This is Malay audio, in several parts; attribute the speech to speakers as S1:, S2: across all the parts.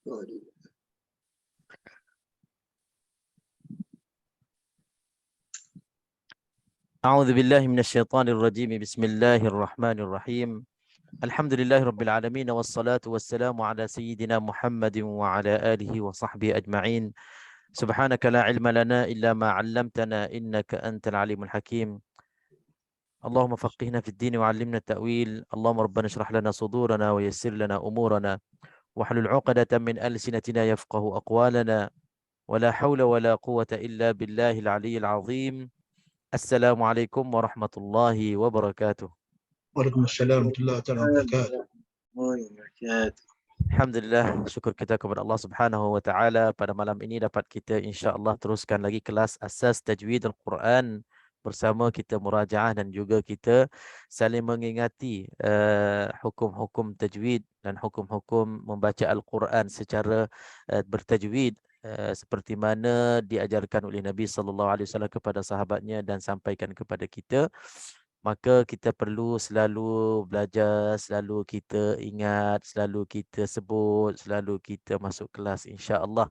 S1: أعوذ بالله من الشيطان الرجيم. بسم الله الرحمن الرحيم. الحمد لله رب العالمين، والصلاة والسلام على سيدنا محمد وعلى آله وصحبه أجمعين. سبحانك لا علم لنا إلا ما علمتنا إنك أنت العليم الحكيم. اللهم فقهنا في الدين وعلمنا التأويل. اللهم ربنا اشرح لنا صدورنا ويسر لنا أمورنا واحلل عقدة من ألسنتنا يفقه أقوالنا، ولا حول ولا قوة إلا بالله العلي العظيم. السلام عليكم ورحمة الله وبركاته.
S2: وعليكم السلام ورحمة الله تعالى وبركاته.
S1: Alhamdulillah, syukur kita kepada Allah Subhanahu wa taala, pada malam ini dapat kita insya-Allah teruskan lagi kelas asas tajwid al-Quran bersama kita murajaah dan juga kita saling mengingati hukum-hukum tajwid dan hukum-hukum membaca al-Quran secara bertajwid, seperti mana diajarkan oleh Nabi sallallahu alaihi wasallam kepada sahabatnya dan sampaikan kepada kita. Maka kita perlu selalu belajar, selalu kita ingat, selalu kita sebut, selalu kita masuk kelas, insya-Allah.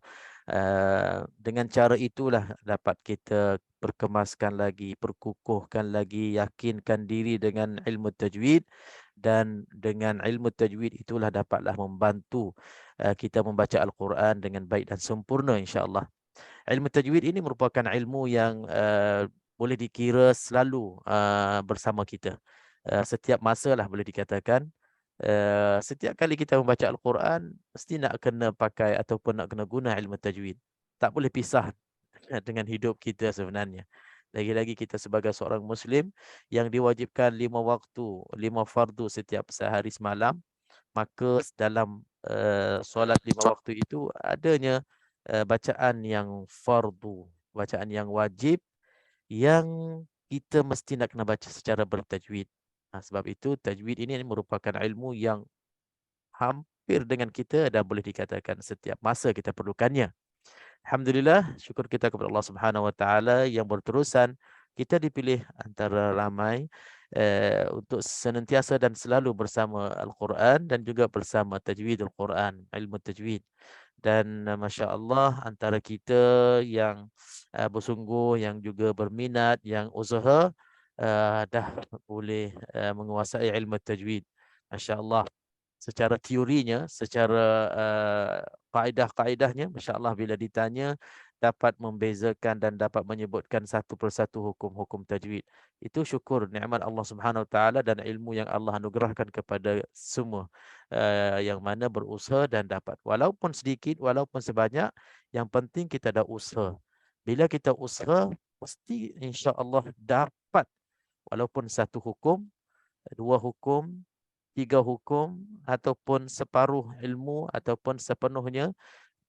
S1: Dengan cara itulah dapat kita perkemaskan lagi, perkukuhkan lagi, yakinkan diri dengan ilmu tajwid, dan dengan ilmu tajwid itulah dapatlah membantu kita membaca Al-Quran dengan baik dan sempurna, insya-Allah. Ilmu tajwid ini merupakan ilmu yang boleh dikira selalu bersama kita. Setiap masa lah boleh dikatakan. Setiap kali kita membaca Al-Quran, mesti nak kena pakai ataupun nak kena guna ilmu tajwid. Tak boleh pisah dengan hidup kita sebenarnya. Lagi-lagi kita sebagai seorang Muslim yang diwajibkan 5 waktu, 5 fardu setiap sehari semalam, maka dalam solat 5 waktu itu adanya bacaan yang fardu, bacaan yang wajib, yang kita mesti nak kena baca secara bertajwid. Sebab itu tajwid ini merupakan ilmu yang hampir dengan kita dan boleh dikatakan setiap masa kita perlukannya. Alhamdulillah, syukur kita kepada Allah Subhanahu wa taala yang berterusan kita dipilih antara ramai untuk senantiasa dan selalu bersama Al-Quran dan juga bersama tajwid Al-Quran, ilmu tajwid. Dan masya-Allah antara kita yang bersungguh, yang juga berminat, yang usaha dah boleh menguasai ilmu tajwid. Masya-Allah. Secara teorinya, secara kaedah-kaedahnya, masya-Allah bila ditanya dapat membezakan dan dapat menyebutkan satu persatu hukum-hukum tajwid. Itu syukur nikmat Allah Subhanahu Wa Taala dan ilmu yang Allah anugerahkan kepada semua yang mana berusaha dan dapat. Walaupun sedikit, walaupun sebanyak, yang penting kita ada usaha. Bila kita usaha, pasti insya-Allah dapat walaupun satu hukum, dua hukum, 3 hukum, ataupun separuh ilmu, ataupun sepenuhnya.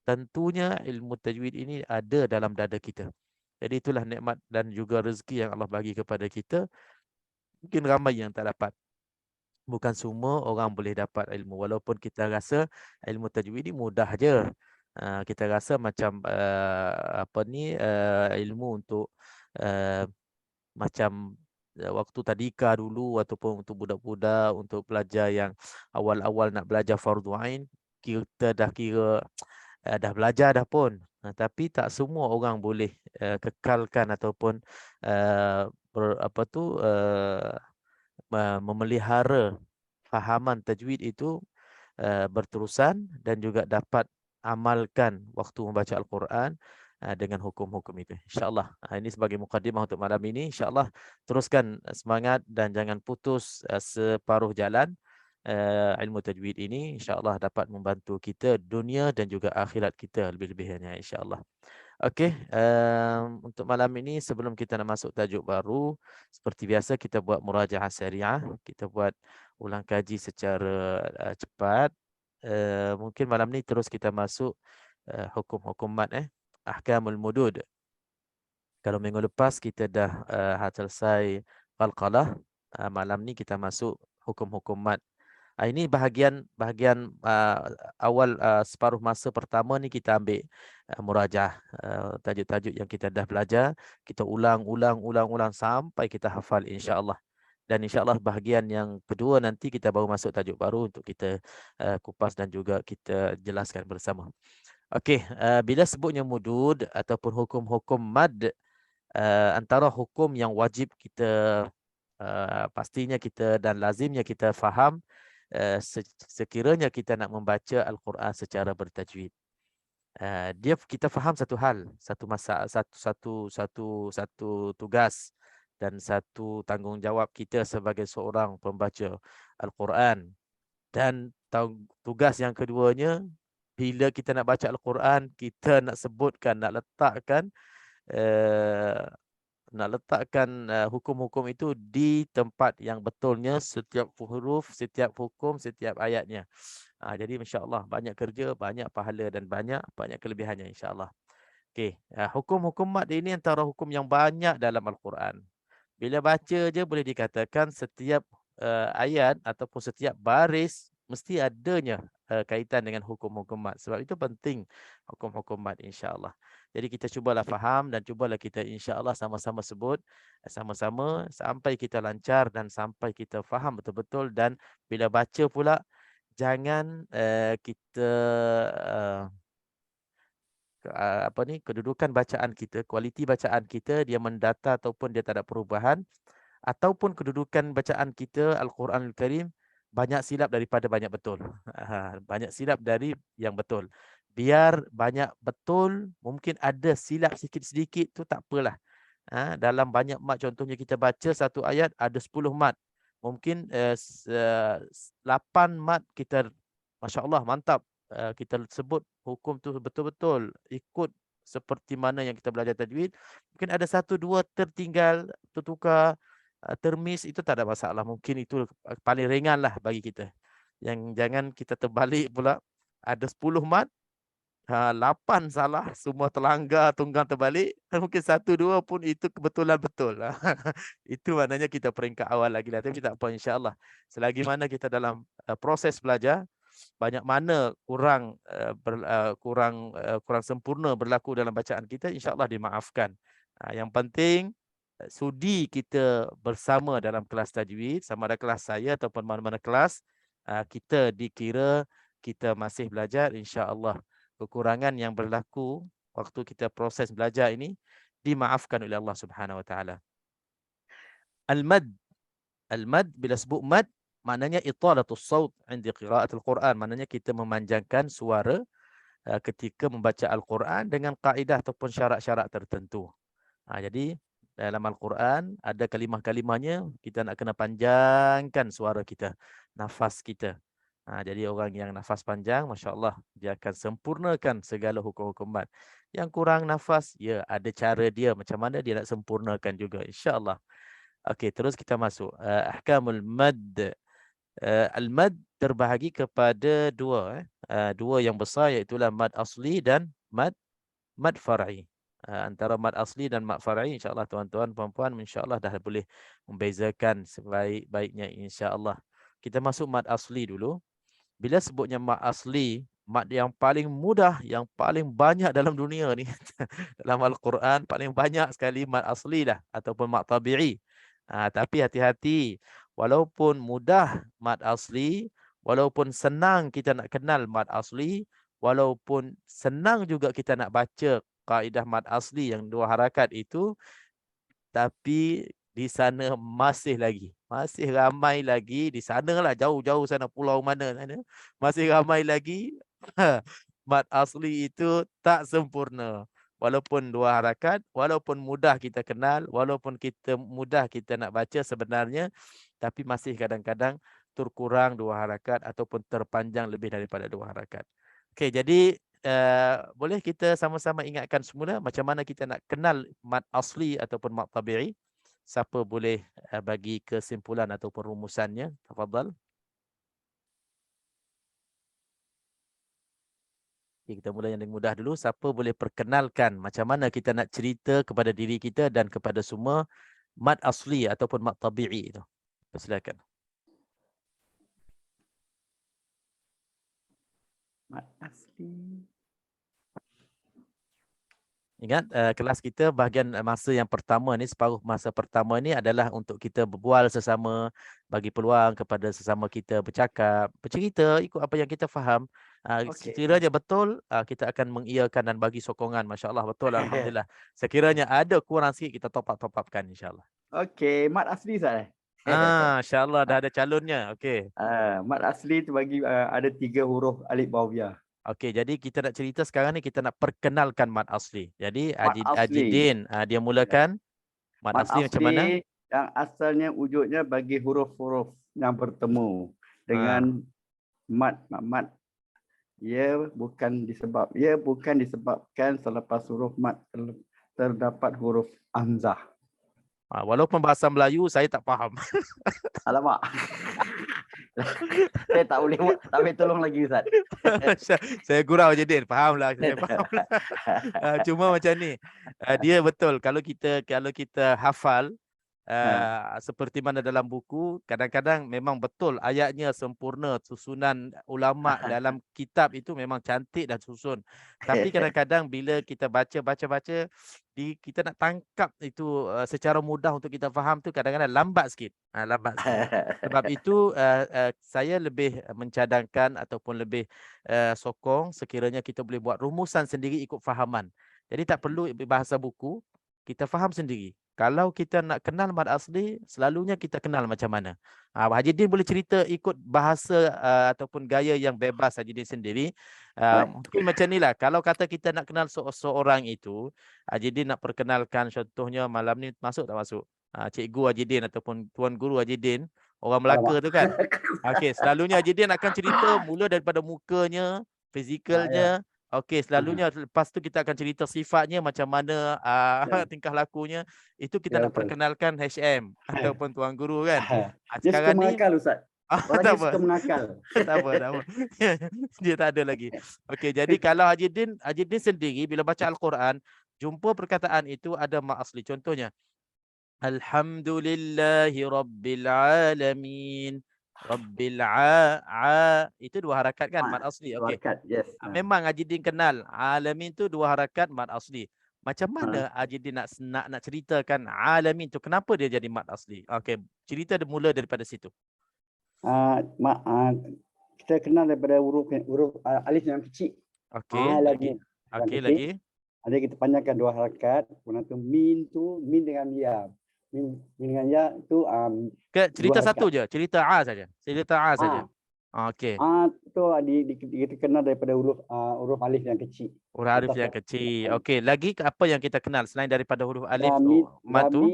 S1: Tentunya ilmu tajwid ini ada dalam dada kita. Jadi itulah nikmat dan juga rezeki yang Allah bagi kepada kita. Mungkin ramai yang tak dapat. Bukan semua orang boleh dapat ilmu. Walaupun kita rasa ilmu tajwid ini mudah je. Kita rasa macam ilmu untuk macam waktu tadika dulu ataupun untuk budak-budak untuk belajar yang awal-awal nak belajar fardu ain, kita dah kira dah belajar dah pun. Tapi tak semua orang boleh kekalkan ataupun memelihara fahaman tajwid itu berterusan dan juga dapat amalkan waktu membaca Al-Quran dengan hukum-hukum itu. InsyaAllah. Ini sebagai mukadimah untuk malam ini. InsyaAllah teruskan semangat dan jangan putus separuh jalan. Ilmu tajwid ini insya-Allah dapat membantu kita dunia dan juga akhirat kita lebih-lebihnya, insya-Allah. Okey, untuk malam ini sebelum kita nak masuk tajuk baru, seperti biasa kita buat murajaah syariah, kita buat ulang kaji secara cepat. Mungkin malam ni terus kita masuk hukum-hukum mat, ahkamul mudud. Kalau minggu lepas kita dah selesai qalqalah, malam ni kita masuk hukum-hukum mat. Ini bahagian awal separuh masa pertama ni kita ambil murajaah tajuk-tajuk yang kita dah belajar, kita ulang sampai kita hafal, insya-Allah. Dan insya-Allah bahagian yang kedua nanti kita baru masuk tajuk baru untuk kita kupas dan juga kita jelaskan bersama. Okey, bila sebutnya mudud ataupun hukum-hukum mad, antara hukum yang wajib kita pastinya kita dan lazimnya kita faham sekiranya kita nak membaca Al-Quran secara bertajwid. Kita faham satu hal, satu tugas dan satu tanggungjawab kita sebagai seorang pembaca Al-Quran. Dan tugas yang keduanya, bila kita nak baca Al-Quran, kita nak sebutkan, uh, nak letakkan hukum-hukum itu di tempat yang betulnya, setiap huruf, setiap hukum, setiap ayatnya. Jadi insya-Allah banyak kerja, banyak pahala dan banyak kelebihannya insya-Allah. Okey, hukum-hukum mad ini antara hukum yang banyak dalam Al-Quran. Bila baca je boleh dikatakan setiap ayat ataupun setiap baris mesti adanya kaitan dengan hukum-hukum mad. Sebab itu penting hukum-hukum mad insya-Allah. Jadi kita cubalah faham dan cubalah kita insya-Allah sama-sama sebut sama-sama sampai kita lancar dan sampai kita faham betul-betul. Dan bila baca pula jangan kita kedudukan bacaan kita, kualiti bacaan kita dia mendata ataupun dia tak ada perubahan, ataupun kedudukan bacaan kita Al-Quranul Karim banyak silap daripada banyak betul. Banyak silap dari yang betul. Biar banyak betul, mungkin ada silap sikit-sedikit tu tak apalah. Dalam banyak mat, contohnya kita baca satu ayat ada 10 mat. Mungkin 8 mat kita, Masya Allah, mantap. Kita sebut hukum tu betul-betul ikut seperti mana yang kita belajar tajwid. Mungkin ada satu dua tertinggal, tertukar, termiss, itu tak ada masalah. Mungkin itu paling ringan lah bagi kita. Yang jangan kita terbalik pula. Ada 10 mat, 8 salah, semua terlanggar, tunggang terbalik. Mungkin satu dua pun itu kebetulan betul. Itu maknanya kita peringkat awal lagi lah. Tapi tak apa, insya-Allah. Selagi mana kita dalam proses belajar, banyak mana kurang sempurna berlaku dalam bacaan kita, insya-Allah dimaafkan. Yang penting sudi kita bersama dalam kelas tajwid, sama ada kelas saya ataupun mana-mana kelas, kita dikira kita masih belajar, insya-Allah. Kekurangan yang berlaku waktu kita proses belajar ini dimaafkan oleh Allah Subhanahu Wa Taala. Al-mad. Al-mad, bila sebut mad, maknanya italatus saut 'inda qira'atul Quran. Maknanya kita memanjangkan suara ketika membaca Al-Quran dengan kaedah ataupun syarat-syarat tertentu. Jadi dalam Al-Quran ada kalimah-kalimahnya, kita nak kena panjangkan suara kita, nafas kita. Jadi orang yang nafas panjang, Masya Allah, dia akan sempurnakan segala hukum-hukum mad. Yang kurang nafas, ya ada cara dia macam mana dia nak sempurnakan juga, insya-Allah. Okey, terus kita masuk ahkamul mad. Al-mad terbahagi kepada dua, dua yang besar, iaitu mad asli dan mad far'i. Antara mad asli dan mad far'i, insya-Allah tuan-tuan puan-puan insya-Allah dah boleh membezakan sebaik-baiknya, insya-Allah. Kita masuk mad asli dulu. Bila sebutnya mad asli, mad yang paling mudah, yang paling banyak dalam dunia ni dalam Al-Quran, paling banyak sekali mad asli dah ataupun mad tabi'i. Tapi hati-hati, walaupun mudah mad asli, walaupun senang kita nak kenal mad asli, walaupun senang juga kita nak baca kaedah mad asli yang dua harakat itu, tapi di sana masih ramai lagi di sanalah, jauh-jauh sana, pulau mana sana, masih ramai lagi mad asli itu tak sempurna. Walaupun dua harakat, walaupun mudah kita kenal, walaupun mudah kita nak baca sebenarnya, tapi masih kadang-kadang terkurang dua harakat ataupun terpanjang lebih daripada dua harakat. Okey, jadi boleh kita sama-sama ingatkan semula macam mana kita nak kenal mad asli ataupun mad tabi'i? Siapa boleh bagi kesimpulan ataupun rumusannya? Tafadhal. Okay, kita mula yang mudah dulu. Siapa boleh perkenalkan macam mana kita nak cerita kepada diri kita dan kepada semua mad asli ataupun mad tabi'i itu? Silakan.
S3: Mad asli.
S1: Ingat kelas kita bahagian masa yang pertama ni, separuh masa pertama ni adalah untuk kita berbual sesama, bagi peluang kepada sesama kita bercakap, bercerita ikut apa yang kita faham.
S3: Okey.
S1: Sekiranya betul, kita akan mengiyakan dan bagi sokongan. Masya Allah, betul. Alhamdulillah. Sekiranya ada kurang sikit, kita top upkan insya Allah.
S3: Okey, mat asli Ustaz.
S1: Insya Allah dah ada calonnya. Okey.
S3: Mat asli tu bagi ada 3 huruf alif bawah ya.
S1: Okey, jadi kita nak cerita sekarang ni, kita nak perkenalkan mad asli. Jadi
S3: Mad asli.
S1: Ajidin dia mulakan mad
S3: Mat
S1: asli macam mana?
S3: yang asalnya wujudnya bagi huruf-huruf yang bertemu dengan mad. Ia bukan disebabkan selepas huruf mad terdapat huruf hamzah.
S1: Walaupun bahasa Melayu saya tak faham.
S3: Alamak. Saya tak boleh tolong lagi Ustaz.
S1: Saya gurau je Din, fahamlah, saya faham. Cuma macam ni. Dia betul kalau kita hafal seperti mana dalam buku, kadang-kadang memang betul ayatnya sempurna, susunan ulama dalam kitab itu memang cantik dan susun. Tapi kadang-kadang bila kita baca, kita nak tangkap itu secara mudah untuk kita faham tu kadang-kadang lambat sikit. Sebab itu saya lebih mencadangkan ataupun lebih sokong sekiranya kita boleh buat rumusan sendiri ikut fahaman. Jadi tak perlu bahasa buku, kita faham sendiri. Kalau kita nak kenal mad asli, selalunya kita kenal macam mana. Haji Din boleh cerita ikut bahasa ataupun gaya yang bebas Haji Din sendiri. Mungkin macam ni lah. Kalau kata kita nak kenal seorang itu, Haji Din nak perkenalkan, contohnya malam ni masuk tak masuk? Cikgu Haji Din ataupun Tuan Guru Haji Din, orang Melaka tu kan. Okey, selalunya Haji Din akan cerita mula daripada mukanya, fizikalnya. Okey, selalunya lepas tu kita akan cerita sifatnya macam mana, tingkah lakunya. Itu kita nak perkenalkan HM ataupun Tuan Guru kan.
S3: Dia suka
S1: Sekarang ni
S3: mengakal Ustaz. Orang
S1: tak
S3: dia suka mengakal.
S1: tak apa. Dia tak ada lagi. Okey, jadi kalau Haji Din sendiri bila baca Al-Quran, jumpa perkataan itu ada mak asli. Contohnya, Alhamdulillahi Rabbil Alamin. Rabbil itu 2 harakat kan, mad asli. Okey.
S3: Yes.
S1: Memang Haji Din kenal alamin tu 2 harakat mad asli. Macam mana Haji Din nak ceritakan alamin tu kenapa dia jadi mad asli? Okey, cerita mula daripada situ.
S3: Kita kenal daripada huruf alif yang kecil.
S1: Okey. Lagi.
S3: Ada kita panjangkan 2 harakat, kemudian tu min dengan ya. Min dengan ya tu
S1: cerita satu je, cerita A saja. Okey.
S3: Tu kita kenal daripada huruf alif yang kecil.
S1: Huruf alif yang kecil. Okey, lagi apa yang kita kenal selain daripada huruf alif
S3: mad tu?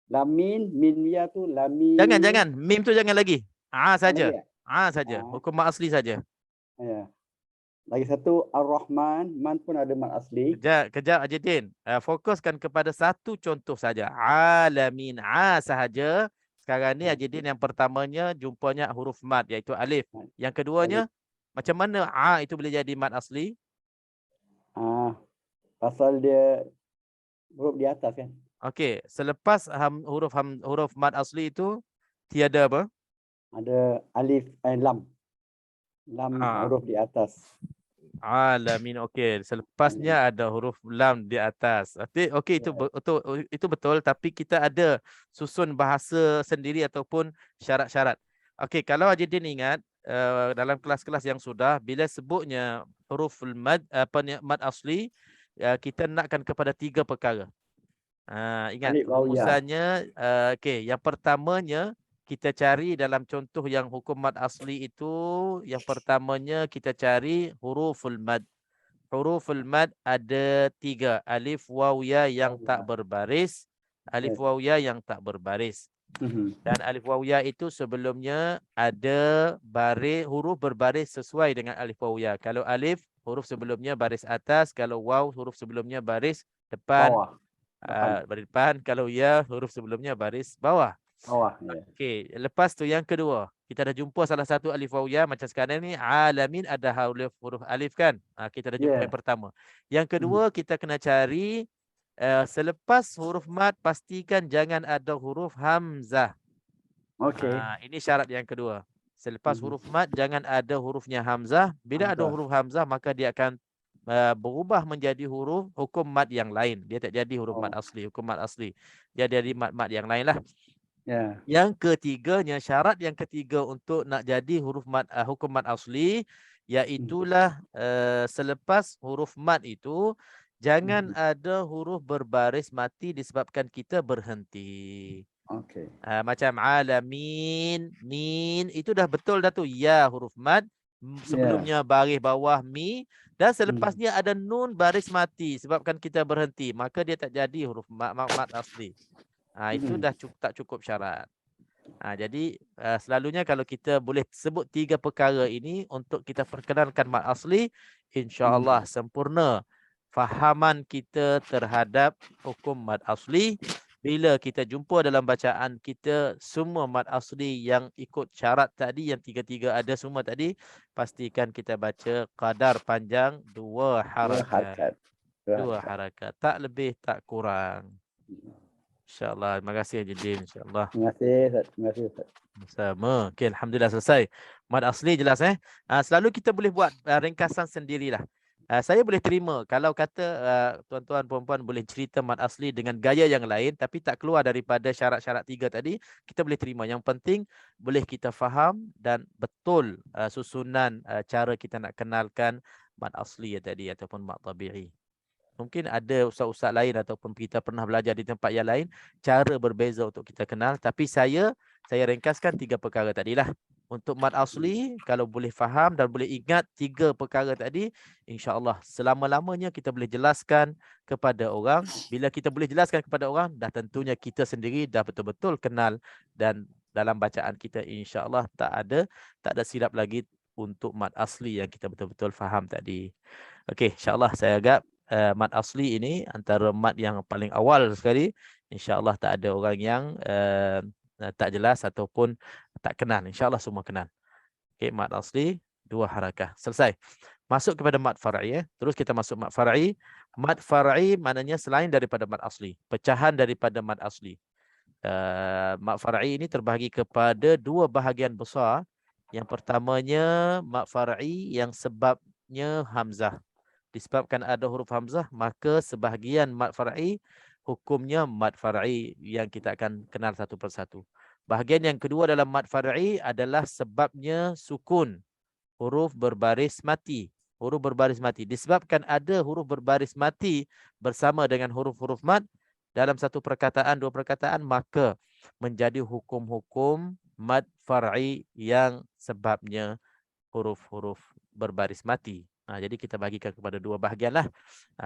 S3: Lamin, min ya tu lamin.
S1: Jangan, mim tu jangan lagi. Saja. Saja. Hukum mad asli saja.
S3: Ya. Lagi satu Ar-Rahman, man pun ada mad asli.
S1: Kejap Haji Din. Fokuskan kepada satu contoh saja. Alamin sahaja. Sekarang ni Haji Din yang pertamanya jumpanya huruf mad iaitu alif. Yang keduanya macam mana itu boleh jadi mad asli?
S3: Pasal dia huruf di atas kan.
S1: Okey, selepas huruf mad asli itu tiada apa? Ada
S3: alif lam. Lam huruf di atas.
S1: Alamin. Okey, selepasnya ada huruf lam di atas. Okey, itu betul, tapi kita ada susun bahasa sendiri ataupun syarat-syarat. Okey, kalau Haji Din ingat dalam kelas-kelas yang sudah, bila sebutnya huruf mad mad asli, kita nakkan kepada 3 perkara. Ingat rumusannya. Okey, yang pertamanya kita cari dalam contoh yang hukum mad asli itu, yang pertamanya kita cari huruful mad. Huruful mad ada 3. Alif, waw, ya yang tak berbaris. Alif, waw, ya yang tak berbaris. Dan alif, waw, ya itu sebelumnya ada huruf berbaris sesuai dengan alif, waw, ya. Kalau alif, huruf sebelumnya baris atas. Kalau waw, huruf sebelumnya baris depan. Baris depan. Kalau ya, huruf sebelumnya baris bawah. Okey, lepas tu yang kedua, kita dah jumpa salah satu alif waw ya macam sekarang ni alamin ada huruf alif kan. Kita dah jumpa yang pertama. Yang kedua kita kena cari selepas huruf mad pastikan jangan ada huruf hamzah. Okey. Ini syarat yang kedua. Selepas huruf mad jangan ada hurufnya hamzah. Bila ada huruf hamzah maka dia akan berubah menjadi huruf hukum mad yang lain. Dia tak jadi huruf mad asli, hukum mad asli. Dia jadi mad yang lain lah.
S3: Ya.
S1: Yang ketiganya, syarat yang ketiga untuk nak jadi huruf mad hukum mad asli, iaitulah selepas huruf mad itu jangan ada huruf berbaris mati disebabkan kita berhenti.
S3: Okey.
S1: Macam alamin, min, itu dah betul dah tu. Ya, huruf mad. Sebelumnya baris bawah mi. Dan selepasnya ada nun baris mati. Sebabkan kita berhenti. Maka dia tak jadi huruf mad asli. Itu dah tak cukup syarat. Jadi selalunya kalau kita boleh sebut 3 perkara ini untuk kita perkenalkan mad asli, insya-Allah sempurna fahaman kita terhadap hukum mad asli. Bila kita jumpa dalam bacaan kita semua mad asli yang ikut syarat tadi, yang 3-3 ada semua tadi, pastikan kita baca qadar panjang 2 harakat. 2 harakat, tak lebih tak kurang. InsyaAllah. Terima kasih Haji Din. InsyaAllah.
S3: Terima kasih Ustaz. Terima kasih Ustaz.
S1: Sama. Okey, alhamdulillah selesai. Mad asli jelas selalu kita boleh buat ringkasan sendirilah. Saya boleh terima kalau kata tuan-tuan puan-puan boleh cerita mad asli dengan gaya yang lain tapi tak keluar daripada syarat-syarat 3 tadi, kita boleh terima. Yang penting boleh kita faham dan betul susunan cara kita nak kenalkan mad asli tadi ataupun mad tabi'i. Mungkin ada ustaz-ustaz lain ataupun kita pernah belajar di tempat yang lain, cara berbeza untuk kita kenal. Tapi saya ringkaskan 3 perkara tadilah. Untuk mad asli, kalau boleh faham dan boleh ingat 3 perkara tadi, insya-Allah selama-lamanya kita boleh jelaskan kepada orang. Bila kita boleh jelaskan kepada orang, dah tentunya kita sendiri dah betul-betul kenal dan dalam bacaan kita insya-Allah tak ada silap lagi untuk mad asli yang kita betul-betul faham tadi. Okey, insya-Allah saya agak mad asli ini antara mad yang paling awal sekali. InsyaAllah tak ada orang yang tak jelas ataupun tak kenal. InsyaAllah semua kenal. Okay, mad asli 2 harakah. Selesai. Masuk kepada mad far'i. Terus kita masuk mad far'i. Mad far'i maknanya selain daripada mad asli. Pecahan daripada mad asli. Mad far'i ini terbahagi kepada 2 bahagian besar. Yang pertamanya mad far'i yang sebabnya hamzah. Disebabkan ada huruf hamzah, maka sebahagian mad far'i hukumnya mad far'i yang kita akan kenal satu persatu. Bahagian yang kedua dalam mad far'i adalah sebabnya sukun, huruf berbaris mati. Huruf berbaris mati. Disebabkan ada huruf berbaris mati bersama dengan huruf-huruf mad dalam satu perkataan, 2 perkataan, maka menjadi hukum-hukum mad far'i yang sebabnya huruf-huruf berbaris mati. Jadi kita bagikan kepada 2 bahagian lah.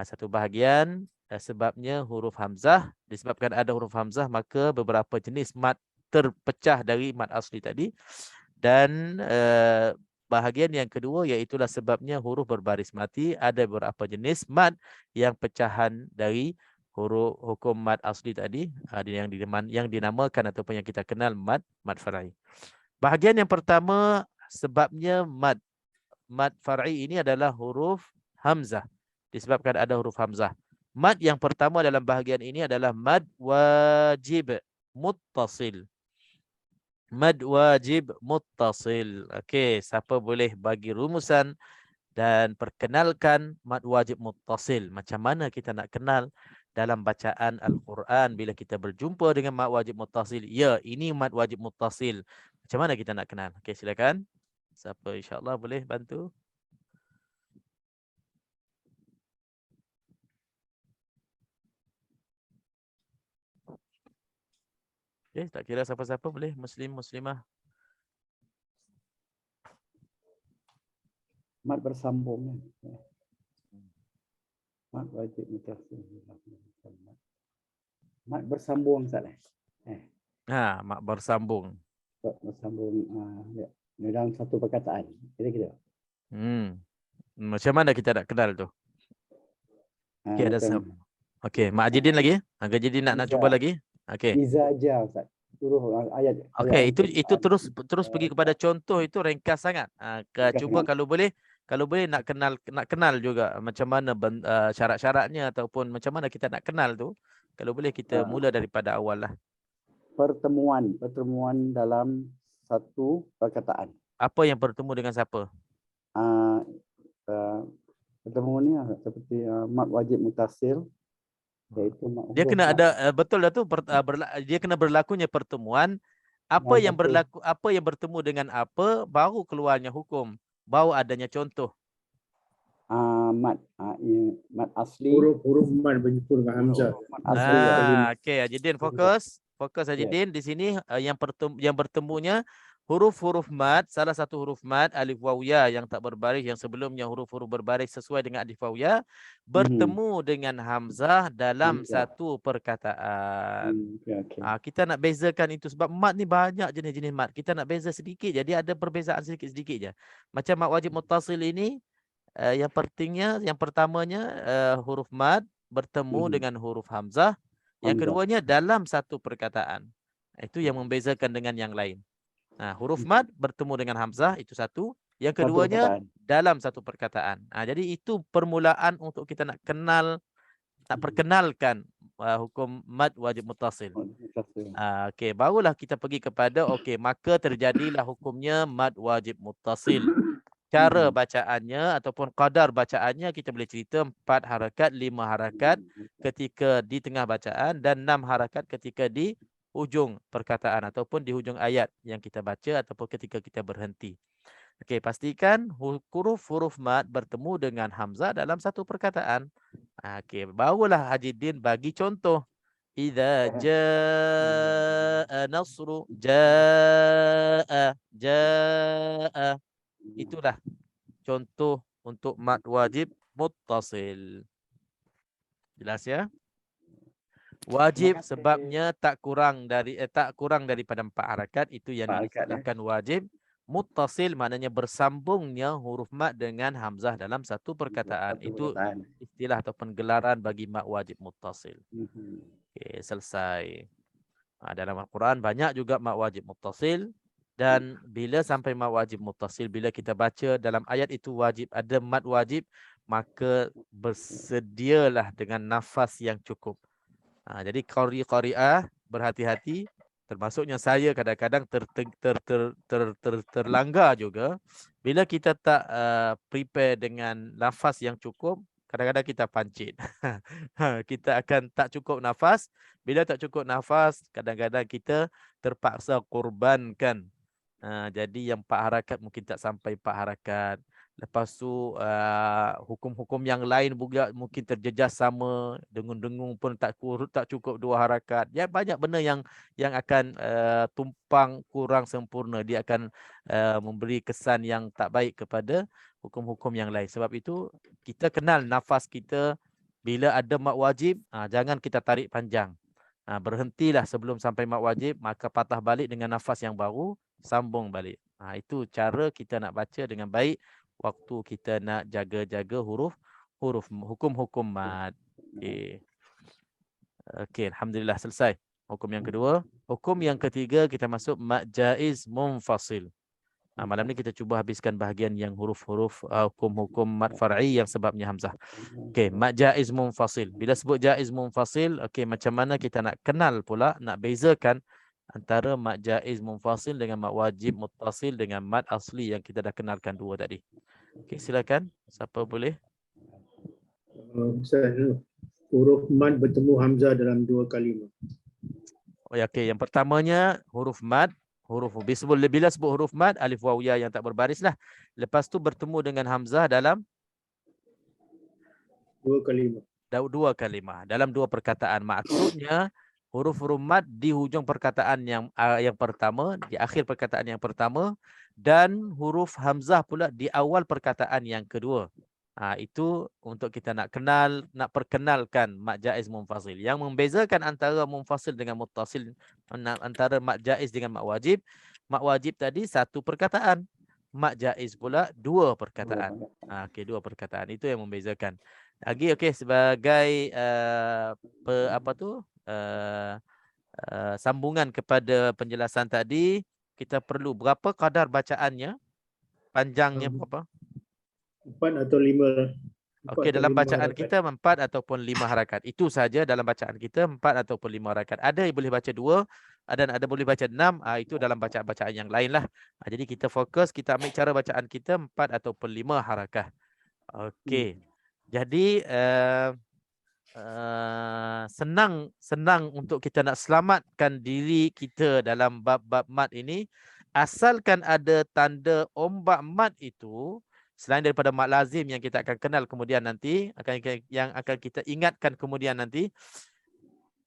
S1: Satu bahagian sebabnya huruf hamzah. Disebabkan ada huruf hamzah, maka beberapa jenis mad terpecah dari mad asli tadi. Dan bahagian yang kedua iaitulah sebabnya huruf berbaris mati. Ada beberapa jenis mad yang pecahan dari huruf hukum mad asli tadi. Yang dinamakan ataupun yang kita kenal mad far'i. Bahagian yang pertama sebabnya mad far'i ini adalah huruf hamzah. Disebabkan ada huruf hamzah. Mad yang pertama dalam bahagian ini adalah mad wajib muttasil. Mad wajib muttasil. Okey, siapa boleh bagi rumusan dan perkenalkan mad wajib muttasil. Macam mana kita nak kenal dalam bacaan Al-Quran bila kita berjumpa dengan mad wajib muttasil? Ya, ini mad wajib muttasil. Macam mana kita nak kenal? Okey, silakan. Siapa insya-Allah boleh bantu? Okey, tak kira siapa-siapa boleh, muslim muslimah.
S3: Mad bersambung. Mad wajib mutasil. Mad bersambung Ustaz.
S1: Mad bersambung.
S3: Bersambung dalam satu perkataan. Kira-kira.
S1: Macam mana kita nak kenal tu? Okey, ada sama. Okey, Mak Ajidin lagi? Mak Ajidin nak cuba lagi? Okey.
S3: Izaja Ustaz. Suruh ayat.
S1: Okey, itu terus pergi kepada contoh, itu ringkas sangat. Cuba kalau boleh nak kenal juga macam mana syarat-syaratnya ataupun macam mana kita nak kenal tu. Kalau boleh kita mula daripada awal lah.
S3: Pertemuan dalam satu perkataan.
S1: Apa yang bertemu dengan siapa?
S3: Bertemu ni seperti mad wajib mutasil, iaitu
S1: Dia
S3: huruf
S1: kena
S3: mad.
S1: ada betul dah tu dia kena berlakunya pertemuan. Apa yang
S3: Betul.
S1: berlaku, apa yang bertemu dengan apa, baru keluarnya hukum, baru adanya contoh.
S3: Mad asli.
S2: Huruf mad berjumpa dengan hamzah.
S3: Mad asli ya.
S1: Okey, Haji fokus. Fokus Haji
S3: Ya.
S1: di sini yang bertemunya huruf-huruf mad, salah satu huruf mad alif waw ya yang tak berbaris, yang sebelumnya huruf-huruf berbaris sesuai dengan alif waw ya, bertemu dengan hamzah dalam
S3: Hamzah.
S1: satu perkataan.
S3: Okey.
S1: Kita nak bezakan itu sebab mad ni banyak jenis-jenis mad. Kita nak beza sedikit je, dia ada perbezaan sedikit-sedikit je. Macam mad wajib muttasil ini, yang pentingnya, yang pertamanya huruf mad bertemu dengan huruf hamzah. Yang keduanya dalam satu perkataan. Itu yang membezakan dengan yang lain. Huruf mad bertemu dengan hamzah, itu satu. Yang keduanya dalam satu perkataan. Jadi itu permulaan untuk kita nak perkenalkan hukum mad wajib muttasil. Okey, barulah kita pergi kepada maka terjadilah hukumnya mad wajib muttasil. Cara bacaannya ataupun qadar bacaannya kita boleh cerita 4 harakat, 5 harakat ketika di tengah bacaan dan 6 harakat ketika di hujung perkataan ataupun di hujung ayat yang kita baca ataupun ketika kita berhenti. Okey, pastikan huruf mad bertemu dengan hamzah dalam satu perkataan. Okey, barulah Haji Din bagi contoh. Idza jaa nasru jaa. Itulah contoh untuk mad wajib muttasil. Jelas ya? Wajib sebabnya tak kurang daripada 4 harakat, itu yang diistilahkan wajib. Muttasil maknanya bersambungnya huruf mad dengan hamzah dalam satu perkataan. Itu istilah ataupun gelaran bagi mad wajib muttasil. Okey, selesai. Dalam Al-Quran banyak juga mad wajib muttasil. Dan bila sampai mad wajib muttasil, bila kita baca dalam ayat itu wajib, ada mad wajib, maka bersedialah dengan nafas yang cukup. Jadi qari'ah berhati-hati, termasuknya saya kadang-kadang terlanggar juga. Bila kita tak prepare dengan nafas yang cukup, kadang-kadang kita pancit. Kita akan tak cukup nafas. Bila tak cukup nafas, kadang-kadang kita terpaksa korbankan. Jadi yang 4 harakat mungkin tak sampai 4 harakat. Lepas tu hukum-hukum yang lain juga mungkin terjejas sama. Dengung-dengung pun tak cukup 2 harakat. Ya, banyak benda yang akan tumpang kurang sempurna. Dia akan memberi kesan yang tak baik kepada hukum-hukum yang lain. Sebab itu kita kenal nafas kita. Bila ada mad wajib, jangan kita tarik panjang. Berhentilah sebelum sampai mad wajib, maka patah balik dengan nafas yang baru, sambung balik. Itu cara kita nak baca dengan baik waktu kita nak jaga-jaga hukum-hukum mad. Okey, alhamdulillah selesai. Hukum yang kedua. Hukum yang ketiga kita masuk mad jaiz munfasil. Malam ni kita cuba habiskan bahagian yang huruf-huruf hukum-hukum mad far'i yang sebabnya hamzah. Okey, mad jaiz munfasil. Bila sebut jaiz munfasil, macam mana kita nak kenal pula, nak bezakan antara mad jaiz munfasil dengan mad wajib muttasil dengan mad asli yang kita dah kenalkan dua tadi. Okey, silakan. Siapa boleh?
S2: Ustaz, huruf mad bertemu hamzah dalam 2 kalimah.
S1: Okey, yang pertamanya huruf mad. Bila sebut huruf mad, alif waw ya yang tak berbaris lah. Lepas tu bertemu dengan hamzah dalam
S2: 2 kalimah.
S1: 2 kalimah. Dalam 2 perkataan. Maksudnya huruf-huruf mad di hujung perkataan yang pertama, di akhir perkataan yang pertama, dan huruf hamzah pula di awal perkataan yang kedua. Itu untuk kita nak perkenalkan mad jaiz munfasil. Yang membezakan antara munfasil dengan muttasil, antara mad jaiz dengan mad wajib. Mad wajib tadi satu perkataan. Mad jaiz pula 2 perkataan. 2 perkataan. Itu yang membezakan. Lagi sebagai sambungan kepada penjelasan tadi, kita perlu berapa kadar bacaannya? Panjangnya berapa?
S2: 4 atau 5.
S1: Okey, dalam bacaan kita 4 ataupun 5 harakat. Itu saja dalam bacaan kita 4 ataupun 5 harakat. Ada yang boleh baca 2 dan ada boleh baca 6. Itu dalam bacaan-bacaan yang lain lah. Jadi kita fokus, kita ambil cara bacaan kita 4 ataupun 5 harakat. Okey. Jadi senang untuk kita nak selamatkan diri kita dalam bab-bab mat ini, asalkan ada tanda ombak mat itu, selain daripada mat lazim yang kita akan kenal kemudian nanti, yang akan kita ingatkan kemudian nanti,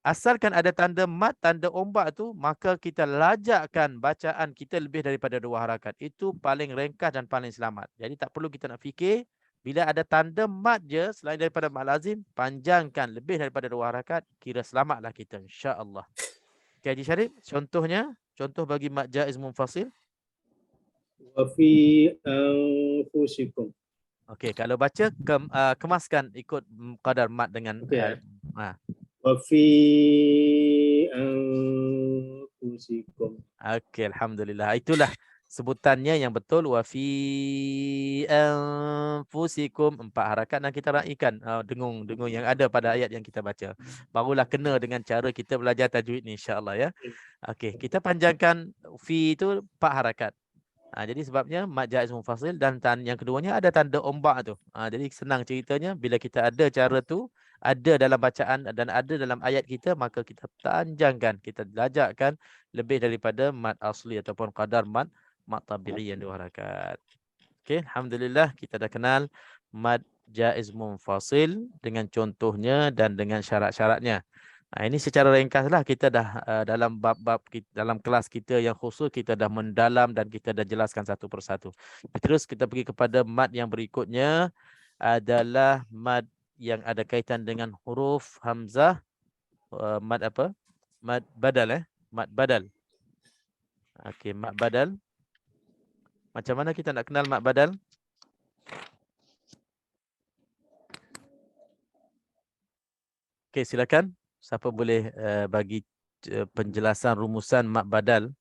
S1: asalkan ada tanda mat, tanda ombak tu, maka kita lajakkan bacaan kita lebih daripada 2 harakat. Itu paling ringkas dan paling selamat. Jadi tak perlu kita nak fikir, bila ada tanda mat je, selain daripada mat lazim, panjangkan lebih daripada 2 harakat, kira selamatlah kita, insya-Allah. Okay, Haji Syarif, contoh bagi mat jaiz munfasil.
S2: Wa fi anfusikum.
S1: Okey, kalau baca kemaskan ikut qadar mat dengan
S2: Okey. Wa fi anfusikum.
S1: Okey, alhamdulillah. Itulah sebutannya yang betul, wa fi anfusikum, 4 harakat dan kita raikan dengung-dengung yang ada pada ayat yang kita baca. Barulah kena dengan cara kita belajar tajwid ni, insya-Allah ya. Okey, kita panjangkan fi itu 4 harakat. Jadi sebabnya mat jaiz munfasil dan yang keduanya ada tanda ombak tu. Jadi senang ceritanya, bila kita ada cara tu, ada dalam bacaan dan ada dalam ayat kita, maka kita panjangkan, kita lajakkan lebih daripada mat asli ataupun qadar mat tabi'i yang 2 harakat. Okey, alhamdulillah kita dah kenal mat jaiz munfasil dengan contohnya dan dengan syarat-syaratnya. Ini secara ringkaslah kita dah dalam bab-bab dalam kelas kita yang khusus, kita dah mendalam dan kita dah jelaskan satu persatu. Terus kita pergi kepada mat yang berikutnya, adalah mat yang ada kaitan dengan huruf hamzah. Mat apa? Mat badal Mat badal. Okey, mat badal. Macam mana kita nak kenal mat badal? Okey, silakan. Siapa boleh bagi penjelasan rumusan mat badal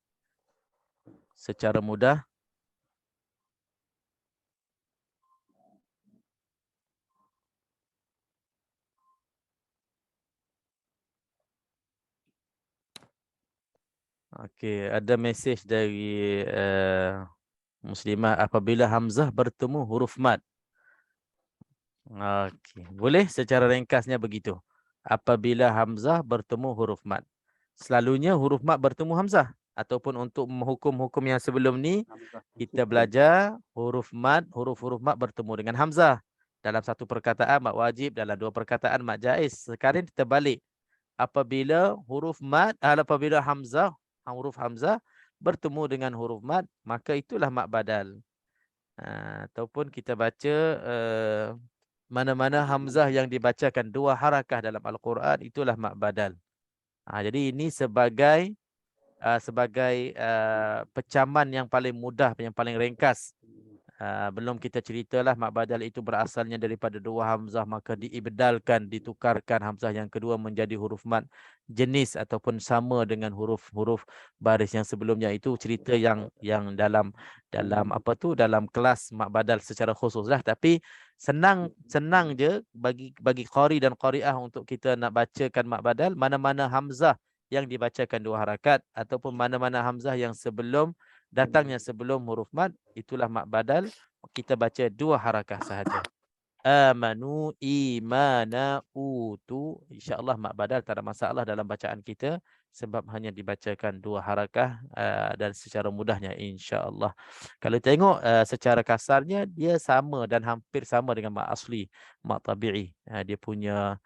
S1: secara mudah? Okey, ada mesej dari Muslimah, apabila hamzah bertemu huruf mat. Okey, boleh secara ringkasnya begitu. Apabila hamzah bertemu huruf mat. Selalunya huruf mat bertemu hamzah, ataupun untuk hukum-hukum yang sebelum ni kita belajar huruf mat, huruf-huruf mat bertemu dengan hamzah. Dalam satu perkataan mat wajib, dalam 2 perkataan mat jaiz. Sekarang kita balik. Apabila huruf mat, apabila hamzah, huruf hamzah bertemu dengan huruf mat, maka itulah mat badal. Ataupun kita baca mana-mana hamzah yang dibacakan 2 harakah dalam Al-Quran, itulah mat badal. Jadi ini sebagai pecaman yang paling mudah, yang paling ringkas. Belum kita ceritalah mat badal itu berasalnya daripada 2 hamzah, maka diibdalkan, ditukarkan hamzah yang kedua menjadi huruf mat jenis ataupun sama dengan huruf-huruf baris yang sebelumnya. Itu cerita yang dalam apa tu, dalam kelas mat badal secara khususlah. Tapi senang je bagi qari dan qariah untuk kita nak bacakan mat badal, mana-mana hamzah yang dibacakan 2 harakat ataupun mana-mana hamzah yang datangnya sebelum huruf mat, itulah mat badal. Kita baca 2 harakah sahaja. Amanu, imana, utu. InsyaAllah mat badal tak ada masalah dalam bacaan kita, sebab hanya dibacakan 2 harakah dan secara mudahnya, insyaAllah. Kalau tengok secara kasarnya, dia sama dan hampir sama dengan mat asli, mat tabi'i. Dia punya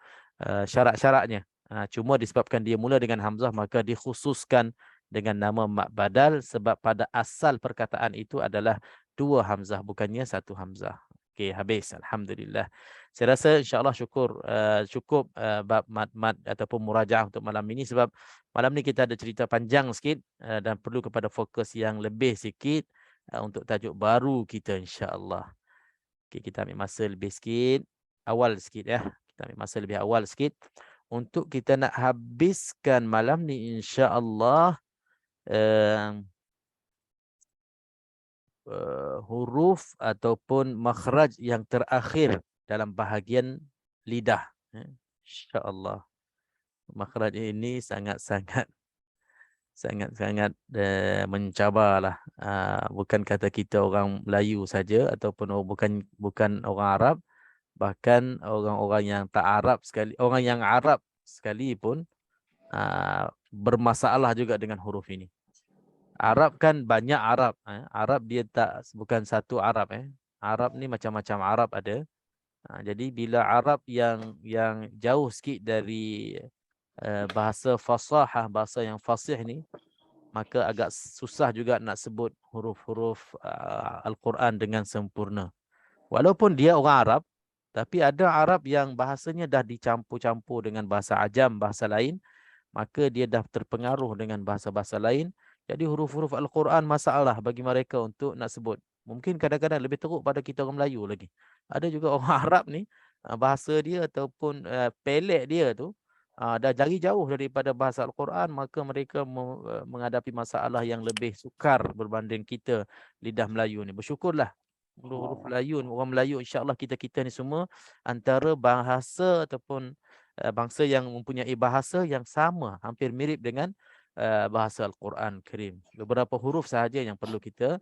S1: syarat-syaratnya. Cuma disebabkan dia mula dengan hamzah, maka dikhususkan dengan nama mat badal, sebab pada asal perkataan itu adalah 2 hamzah, bukannya 1 hamzah. Okey, habis. Alhamdulillah. Saya rasa insya-Allah cukup bab mat ataupun murajaah untuk malam ini, sebab malam ni kita ada cerita panjang sikit dan perlu kepada fokus yang lebih sikit untuk tajuk baru kita, insya-Allah. Okey, kita ambil masa lebih sikit, awal sikit ya. Kita ambil masa lebih awal sikit untuk kita nak habiskan malam ni, insya-Allah, huruf ataupun makhraj yang terakhir dalam bahagian lidah. InsyaAllah. Makhraj ini sangat-sangat mencabarlah. Bukan kata kita orang Melayu saja ataupun bukan orang Arab, Bahkan orang-orang yang tak Arab sekali, orang yang Arab sekalipun bermasalah juga dengan huruf ini. Arab kan banyak Arab. Arab dia bukan satu Arab. Arab ni macam-macam Arab ada. Jadi bila Arab yang jauh sikit dari bahasa fasahah, bahasa yang fasih ni, maka agak susah juga nak sebut huruf-huruf Al-Quran dengan sempurna. Walaupun dia orang Arab, tapi ada Arab yang bahasanya dah dicampur-campur dengan bahasa ajam, bahasa lain, maka dia dah terpengaruh dengan bahasa-bahasa lain. Jadi huruf-huruf Al-Quran masalah bagi mereka untuk nak sebut. Mungkin kadang-kadang lebih teruk pada kita orang Melayu lagi. Ada juga orang Arab ni, bahasa dia ataupun pelik dia tu, dah jauh daripada bahasa Al-Quran, maka mereka menghadapi masalah yang lebih sukar berbanding kita lidah Melayu ni. Bersyukurlah huruf Melayu, orang Melayu, insya-Allah kita ni semua antara bahasa ataupun bangsa yang mempunyai bahasa yang sama, hampir mirip dengan bahasa Al-Quran Karim. Beberapa huruf sahaja yang perlu kita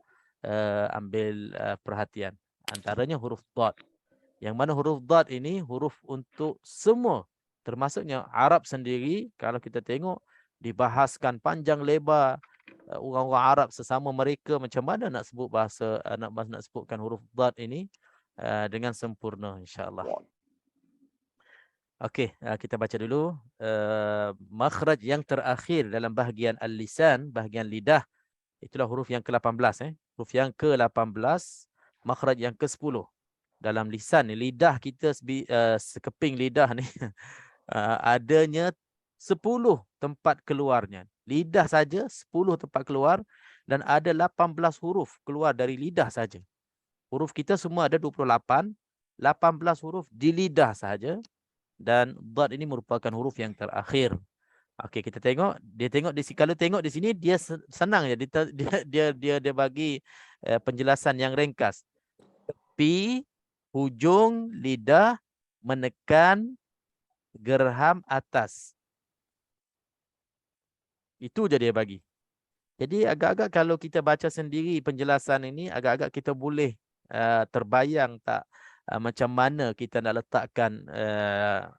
S1: ambil perhatian. Antaranya huruf Dad. Yang mana huruf Dad ini huruf untuk semua. Termasuknya Arab sendiri, kalau kita tengok, dibahaskan panjang lebar orang-orang Arab sesama mereka macam mana nak sebut bahasa, nak sebutkan huruf Dad ini dengan sempurna, insya-Allah. Okey, kita baca dulu makhraj yang terakhir dalam bahagian al-lisan, bahagian lidah, itulah huruf yang ke-18. Huruf yang ke-18, makhraj yang ke-10 dalam lisan ni. Lidah kita, sekeping lidah ni adanya 10 tempat keluarnya. Lidah saja 10 tempat keluar, dan ada 18 huruf keluar dari lidah saja. Huruf kita semua ada 28, 18 huruf di lidah saja. Dan Dad ini merupakan huruf yang terakhir. Okey, kita tengok. Kalau tengok di sini dia senang je. Dia bagi penjelasan yang ringkas. Tepi, hujung lidah, menekan gerham atas. Itu je dia bagi. Jadi agak-agak kalau kita baca sendiri penjelasan ini, agak-agak kita boleh terbayang tak macam mana kita nak letakkan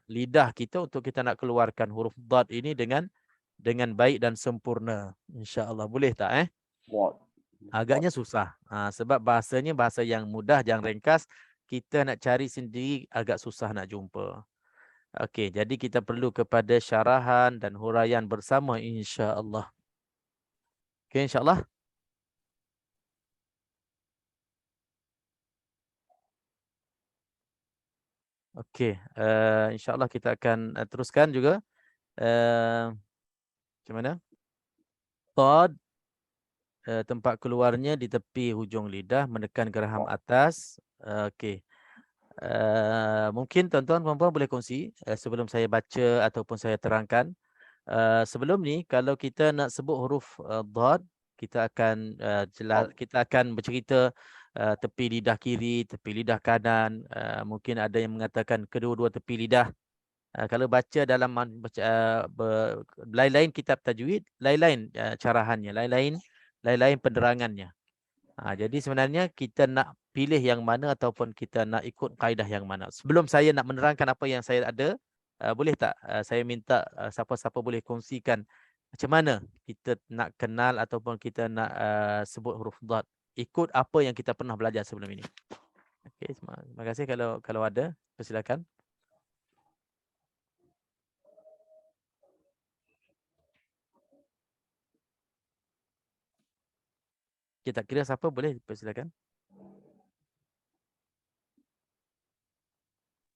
S1: lidah kita untuk kita nak keluarkan huruf Dad ini dengan baik dan sempurna. InsyaAllah. Boleh tak? Agaknya susah. Sebab bahasanya bahasa yang mudah, yang ringkas. Kita nak cari sendiri agak susah nak jumpa. Okey, jadi kita perlu kepada syarahan dan huraian bersama, insya-Allah. Okey, insya-Allah. Okey, insya-Allah kita akan teruskan juga. Macam mana? Dad, tempat keluarnya di tepi hujung lidah, menekan geraham atas. Okey. Mungkin tuan-tuan puan-puan boleh kongsi sebelum saya baca ataupun saya terangkan. Sebelum ni, kalau kita nak sebut huruf Dad, kita akan kita akan bercerita tepi lidah kiri, tepi lidah kanan. Mungkin ada yang mengatakan kedua-dua tepi lidah. Kalau baca dalam lain-lain kitab tajwid, lain-lain carahannya, lain-lain penerangannya. Jadi sebenarnya kita nak pilih yang mana ataupun kita nak ikut kaedah yang mana. Sebelum saya nak menerangkan apa yang saya ada, boleh tak saya minta siapa-siapa boleh kongsikan macam mana kita nak kenal ataupun kita nak sebut huruf Dad ikut apa yang kita pernah belajar sebelum ini. Okey, terima kasih kalau ada, persilakan. Kita kira siapa boleh, persilakan.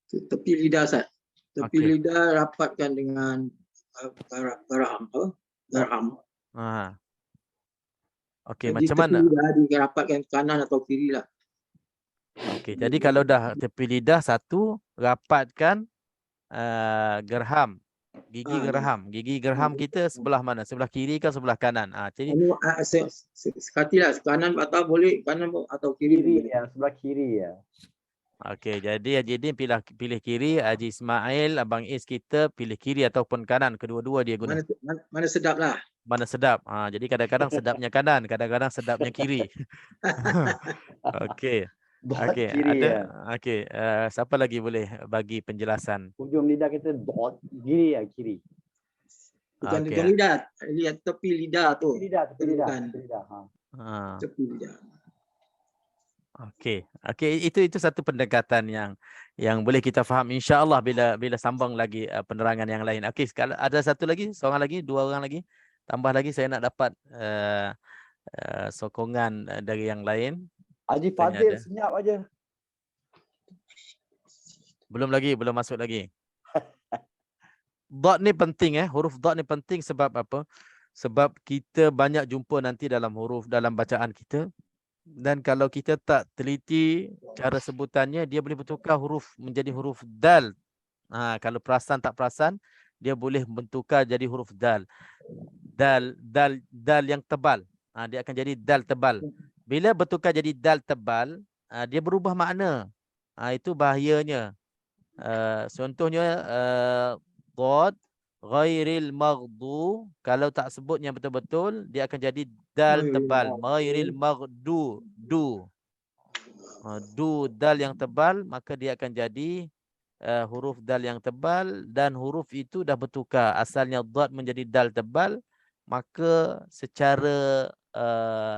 S2: Tepi lidah, Ustaz. Tepi lidah rapatkan dengan gerham.
S1: Okey, macam mana?
S2: Tepi lidah dirapatkan kanan atau kiri lah.
S1: Okey, jadi kalau dah tepi lidah satu, rapatkan gerham. Gigi gerham. Gigi gerham kita sebelah mana? Sebelah kiri ke sebelah kanan? Jadi
S2: sekatilah, kanan atau boleh kanan atau kiri.
S3: Ya, sebelah kiri ya.
S1: Okey, jadi Haji Din pilih kiri, Haji Ismail, Abang Is kita pilih kiri ataupun kanan. Kedua-dua dia guna.
S2: Mana sedap lah.
S1: Mana sedap. Jadi kadang-kadang sedapnya kanan, kadang-kadang sedapnya kiri. Okey.
S3: Dot
S1: Okey,
S3: kiri
S1: ada
S3: ya.
S1: okey, siapa lagi boleh bagi penjelasan?
S3: Ujung lidah kita dot gini ya, kiri.
S2: Bukan
S1: Okey.
S2: ujung lidah, lihat tepi lidah tu.
S3: Tepi lidah, tepi lidah,
S2: Bukan
S3: tepi lidah. Ha.
S1: Ha.
S2: tepi lidah.
S1: Okey. Okey, itu satu pendekatan yang boleh kita faham insya-Allah bila sambung lagi penerangan yang lain. Okey, sekali ada satu lagi, seorang lagi, dua orang lagi. Tambah lagi saya nak dapat sokongan dari yang lain.
S3: Haji
S1: Tanya
S3: Fadil
S1: ada.
S3: senyap aja.
S1: Belum lagi, belum masuk lagi. Dot ni penting huruf dot ni penting sebab apa? Sebab kita banyak jumpa nanti dalam bacaan kita. Dan kalau kita tak teliti cara sebutannya, dia boleh bertukar huruf menjadi huruf dal. Kalau perasan tak perasan, dia boleh bertukar jadi huruf dal. Dal yang tebal. Dia akan jadi dal tebal. Bila bertukar jadi dal tebal, dia berubah makna. Itu bahayanya. Contohnya dhad ghairil maghdu, kalau tak sebutnya betul-betul dia akan jadi dal tebal. Ghairil maghdu, du dal yang tebal, maka dia akan jadi huruf dal yang tebal, dan huruf itu dah bertukar. Asalnya dhad menjadi dal tebal, maka secara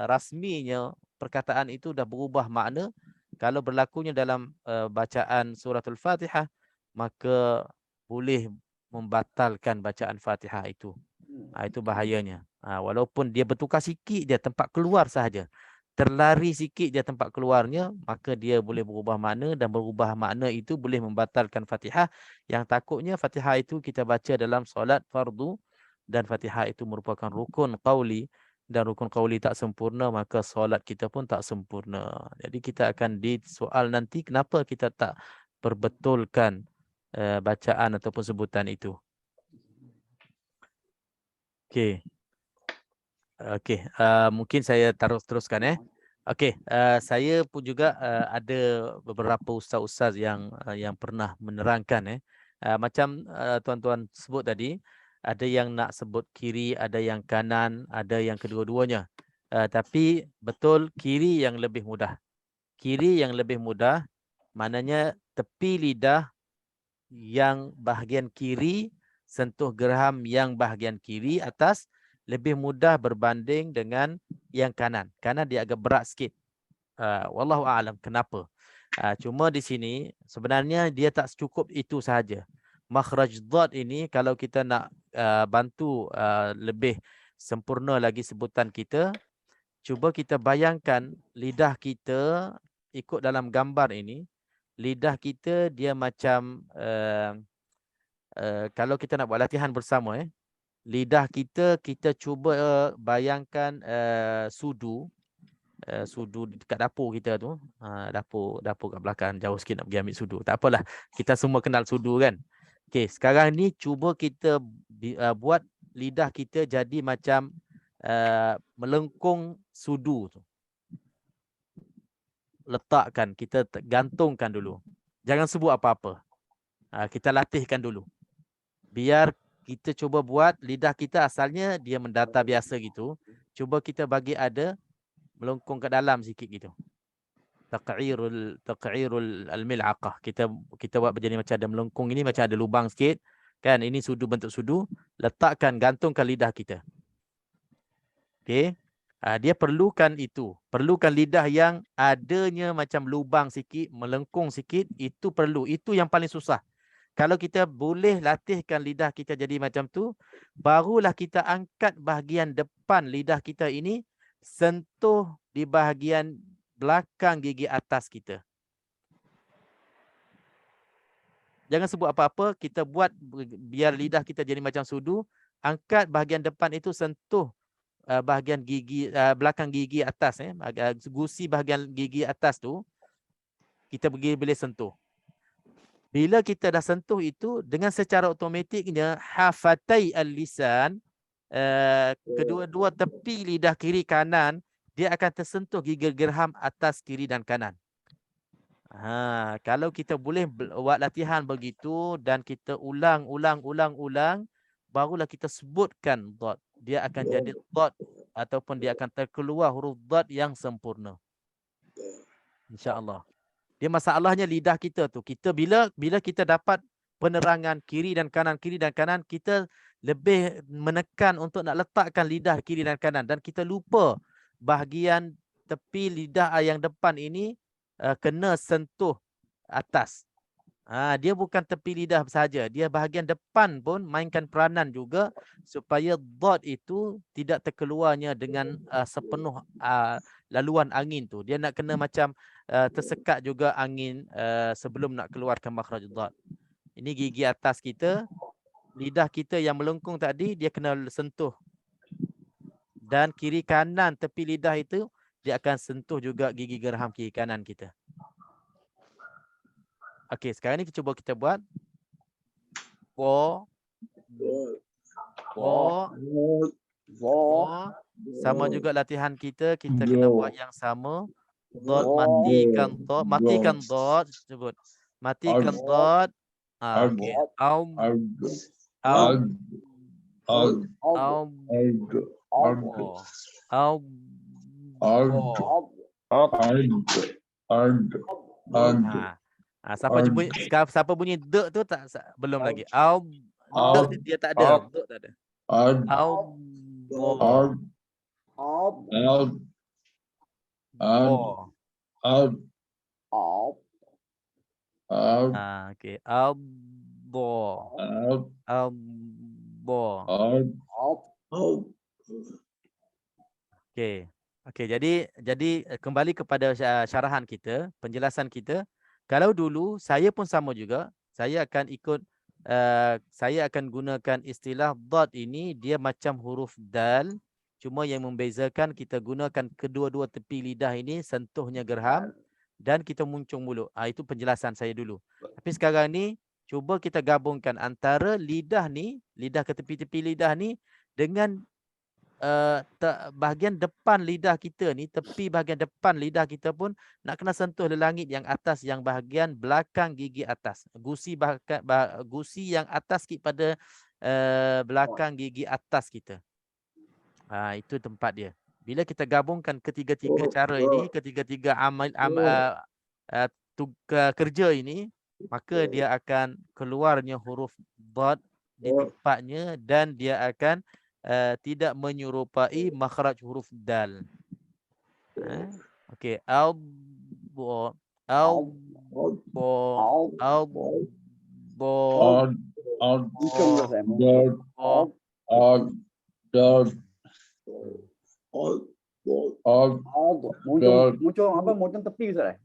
S1: rasminya perkataan itu dah berubah makna. Kalau berlakunya dalam bacaan suratul Fatihah, maka boleh membatalkan bacaan Fatihah itu. Itu bahayanya. Walaupun dia bertukar sikit dia tempat keluar sahaja, terlari sikit dia tempat keluarnya, maka dia boleh berubah makna, dan berubah makna itu boleh membatalkan Fatihah. Yang takutnya Fatihah itu kita baca dalam solat fardu, dan Fatihah itu merupakan rukun qauli, dan rukun qauli tak sempurna, maka solat kita pun tak sempurna. Jadi kita akan disoal nanti kenapa kita tak perbetulkan bacaan ataupun sebutan itu. Okey. Okey, mungkin saya teruskan Okey, saya pun juga ada beberapa ustaz-ustaz yang pernah menerangkan macam tuan-tuan sebut tadi, ada yang nak sebut kiri, ada yang kanan, ada yang kedua-duanya. Tapi betul kiri yang lebih mudah. Kiri yang lebih mudah, maknanya tepi lidah yang bahagian kiri sentuh gerham yang bahagian kiri atas lebih mudah berbanding dengan yang kanan. Kanan dia agak berat sikit. Wallahu a'lam kenapa. Cuma di sini sebenarnya dia tak cukup itu sahaja. Makhraj dhad ini kalau kita nak bantu lebih sempurna lagi sebutan kita, cuba kita bayangkan lidah kita ikut dalam gambar ini. Lidah kita dia macam kalau kita nak buat latihan bersama lidah kita cuba bayangkan sudu dekat dapur kita tu, dapur kat belakang, jauh sikit nak pergi ambil sudu. Tak apalah, kita semua kenal sudu kan. Okey, sekarang ni cuba kita buat lidah kita jadi macam melengkung sudu tu. Letakkan, kita gantungkan dulu. Jangan sebut apa-apa. Kita latihkan dulu. Biar kita cuba buat lidah kita asalnya dia mendatar biasa gitu. Cuba kita bagi ada melengkung ke dalam sikit gitu. Taq'irul al-mil'aqah. Kita buat jadi macam ada melengkung ini, macam ada lubang sikit. Kan ini sudu, bentuk sudu. Letakkan, gantungkan lidah kita. Okey. Dia perlukan itu. Perlukan lidah yang adanya macam lubang sikit, melengkung sikit, itu perlu. Itu yang paling susah. Kalau kita boleh latihkan lidah kita jadi macam tu, barulah kita angkat bahagian depan lidah kita ini sentuh di bahagian belakang gigi atas kita. Jangan sebut apa-apa, kita buat biar lidah kita jadi macam sudu, angkat bahagian depan itu sentuh bahagian gigi belakang gigi atas gusi bahagian gigi atas tu kita boleh sentuh. Bila kita dah sentuh itu, dengan secara automatiknya hafatai al-lisan, kedua-dua tepi lidah kiri kanan dia akan tersentuh gigi gerham atas kiri dan kanan. Kalau kita boleh buat latihan begitu dan kita ulang, barulah kita sebutkan dhad. Dia akan jadi dhad ataupun dia akan terkeluar huruf dhad yang sempurna. InsyaAllah. Dia masalahnya lidah kita tu. Kita bila kita dapat penerangan kiri dan kanan, kita lebih menekan untuk nak letakkan lidah kiri dan kanan, dan kita lupa bahagian tepi lidah yang depan ini kena sentuh atas. Dia bukan tepi lidah saja, dia bahagian depan pun mainkan peranan juga supaya dot itu tidak terkeluarnya dengan sepenuh laluan angin tu. Dia nak kena macam tersekat juga angin sebelum nak keluarkan makhraj dot. Ini gigi atas kita, lidah kita yang melengkung tadi dia kena sentuh. Dan kiri kanan tepi lidah itu dia akan sentuh juga gigi geraham kiri kanan kita. Okey, sekarang ni cuba kita buat bo, sama juga latihan kita kena buat yang sama. Dot, matikan dot, sebut. Matikan dot. Okey. Siapa bunyi de tu tak belum lagi. De dia tak ada. De tak ada. Okey. Okey, jadi kembali kepada syarahan kita, penjelasan kita. Kalau dulu saya pun sama juga, saya akan gunakan istilah dot ini, dia macam huruf dal, cuma yang membezakan kita gunakan kedua-dua tepi lidah ini sentuhnya gerham dan kita muncung mulut. Itu penjelasan saya dulu. Tapi sekarang ni cuba kita gabungkan antara lidah ni, lidah ke tepi-tepi lidah ni dengan bahagian depan lidah kita ni, tepi bahagian depan lidah kita pun nak kena sentuh langit yang atas, yang bahagian belakang gigi atas. Gusi yang atas sikit pada belakang gigi atas kita. Itu tempat dia. Bila kita gabungkan ketiga-tiga cara ini, ketiga-tiga kerja ini, maka dia akan keluarnya huruf dot di tempatnya dan dia akan tidak menyerupai makhraj huruf dal. Okey,
S3: Muncul tepi Ustaz.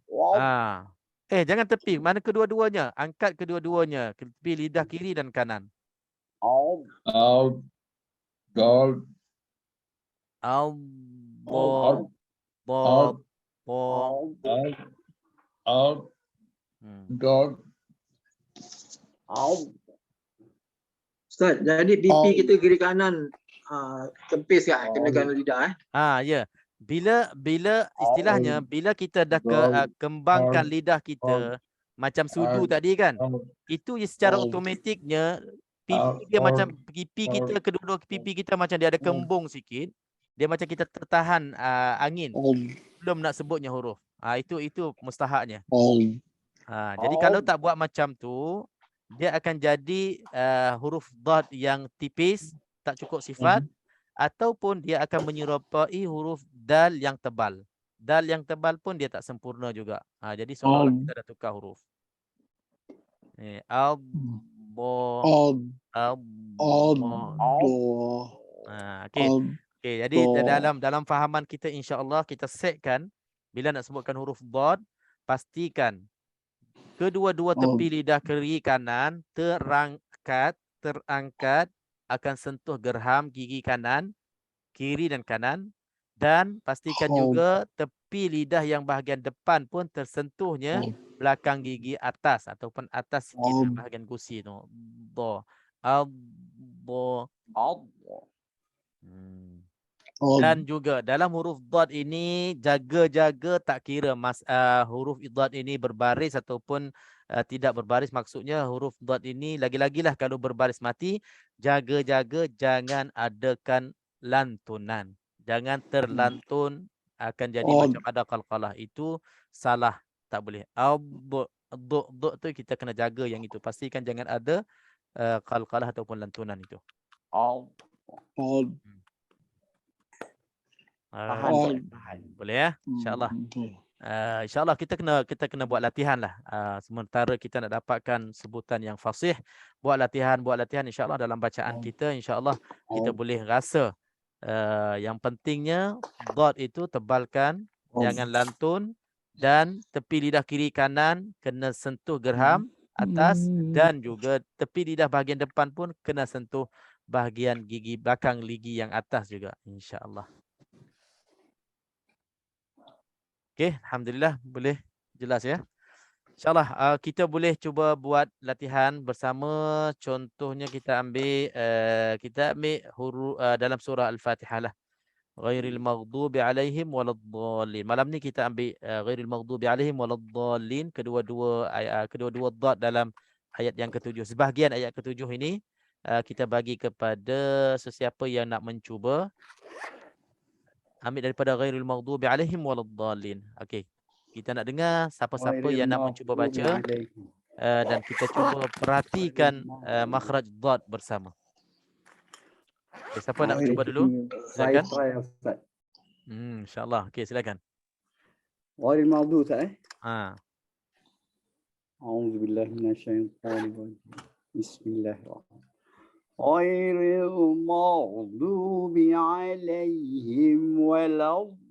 S1: Jangan tepi, mana kedua-duanya? Angkat kedua-duanya, tepi lidah kiri dan kanan.
S2: Ustaz, jadi pipi kita kiri kanan kempis kan kenakan lidah
S1: Ya. Bila istilahnya bila kita dah kembangkan lidah kita macam sudu tadi kan, itu secara automatiknya pipi dia macam pipi kita, kedua-dua pipi kita macam dia ada kembung sikit. Dia macam kita tertahan angin belum nak sebutnya huruf. Itu mustahaknya. Jadi kalau tak buat macam tu, dia akan jadi huruf dad yang tipis, tak cukup sifat, ataupun dia akan menyerupai huruf dal yang tebal. Dal yang tebal pun dia tak sempurna juga. Jadi seolah-olah kita dah tukar huruf. Okey, jadi dalam fahaman kita insya-Allah kita setkan bila nak sebutkan huruf dad, pastikan kedua-dua tepi lidah kiri kanan terangkat akan sentuh gerham gigi kanan, kiri dan kanan, dan pastikan juga tepi lidah yang bahagian depan pun tersentuhnya belakang gigi atas ataupun atas sikit bahagian gusi tu. Dan juga dalam huruf dad ini jaga-jaga tak kira huruf dad ini berbaris ataupun tidak berbaris. Maksudnya huruf dad ini lagi-lagilah kalau berbaris mati, jaga-jaga jangan adakan lantunan. Jangan terlantun, akan jadi macam ada qalqalah. Itu salah. tak boleh. Duk tu kita kena jaga yang itu. Pastikan jangan ada qalqalah ataupun lantunan itu.
S3: Oh,
S1: Ah,
S3: faham.
S1: boleh ya? InsyaAllah. InsyaAllah kita kena buat latihan lah. Sementara kita nak dapatkan sebutan yang fasih, buat latihan insyaAllah dalam bacaan kita, insyaAllah kita boleh rasa. Yang pentingnya dot itu tebalkan, jangan lantun, dan tepi lidah kiri kanan kena sentuh gerham atas, dan juga tepi lidah bahagian depan pun kena sentuh bahagian gigi belakang gigi yang atas juga, insyaAllah. Okey, alhamdulillah boleh jelas ya. InsyaAllah kita boleh cuba buat latihan bersama. Contohnya kita ambil huruf dalam surah Al-Fatihah lah. Ghairil maghdubi alaihim waladdallin. Malam ni kita ambil ghairil maghdubi alaihim waladdallin, kedua-dua dot dalam ayat yang ketujuh. Sebahagian ayat ketujuh ini kita bagi kepada sesiapa yang nak mencuba. Ambil daripada ghairil maghdubi alaihim waladdallin. Okey. Kita nak dengar siapa-siapa yang nak mencuba baca, dan kita cuba perhatikan makhraj dad bersama. Okay, siapa nak cuba dulu?
S3: Saya
S1: Silakan.
S3: try Ustaz.
S1: InsyaAllah. Okey, silakan.
S3: Ghairil maghdubi Ustaz
S1: Ha.
S3: A'udzubillahi minasyaitonir rajim. Bismillahirrahmanirrahim. Ghairil maghdubi alaihim waladdallin.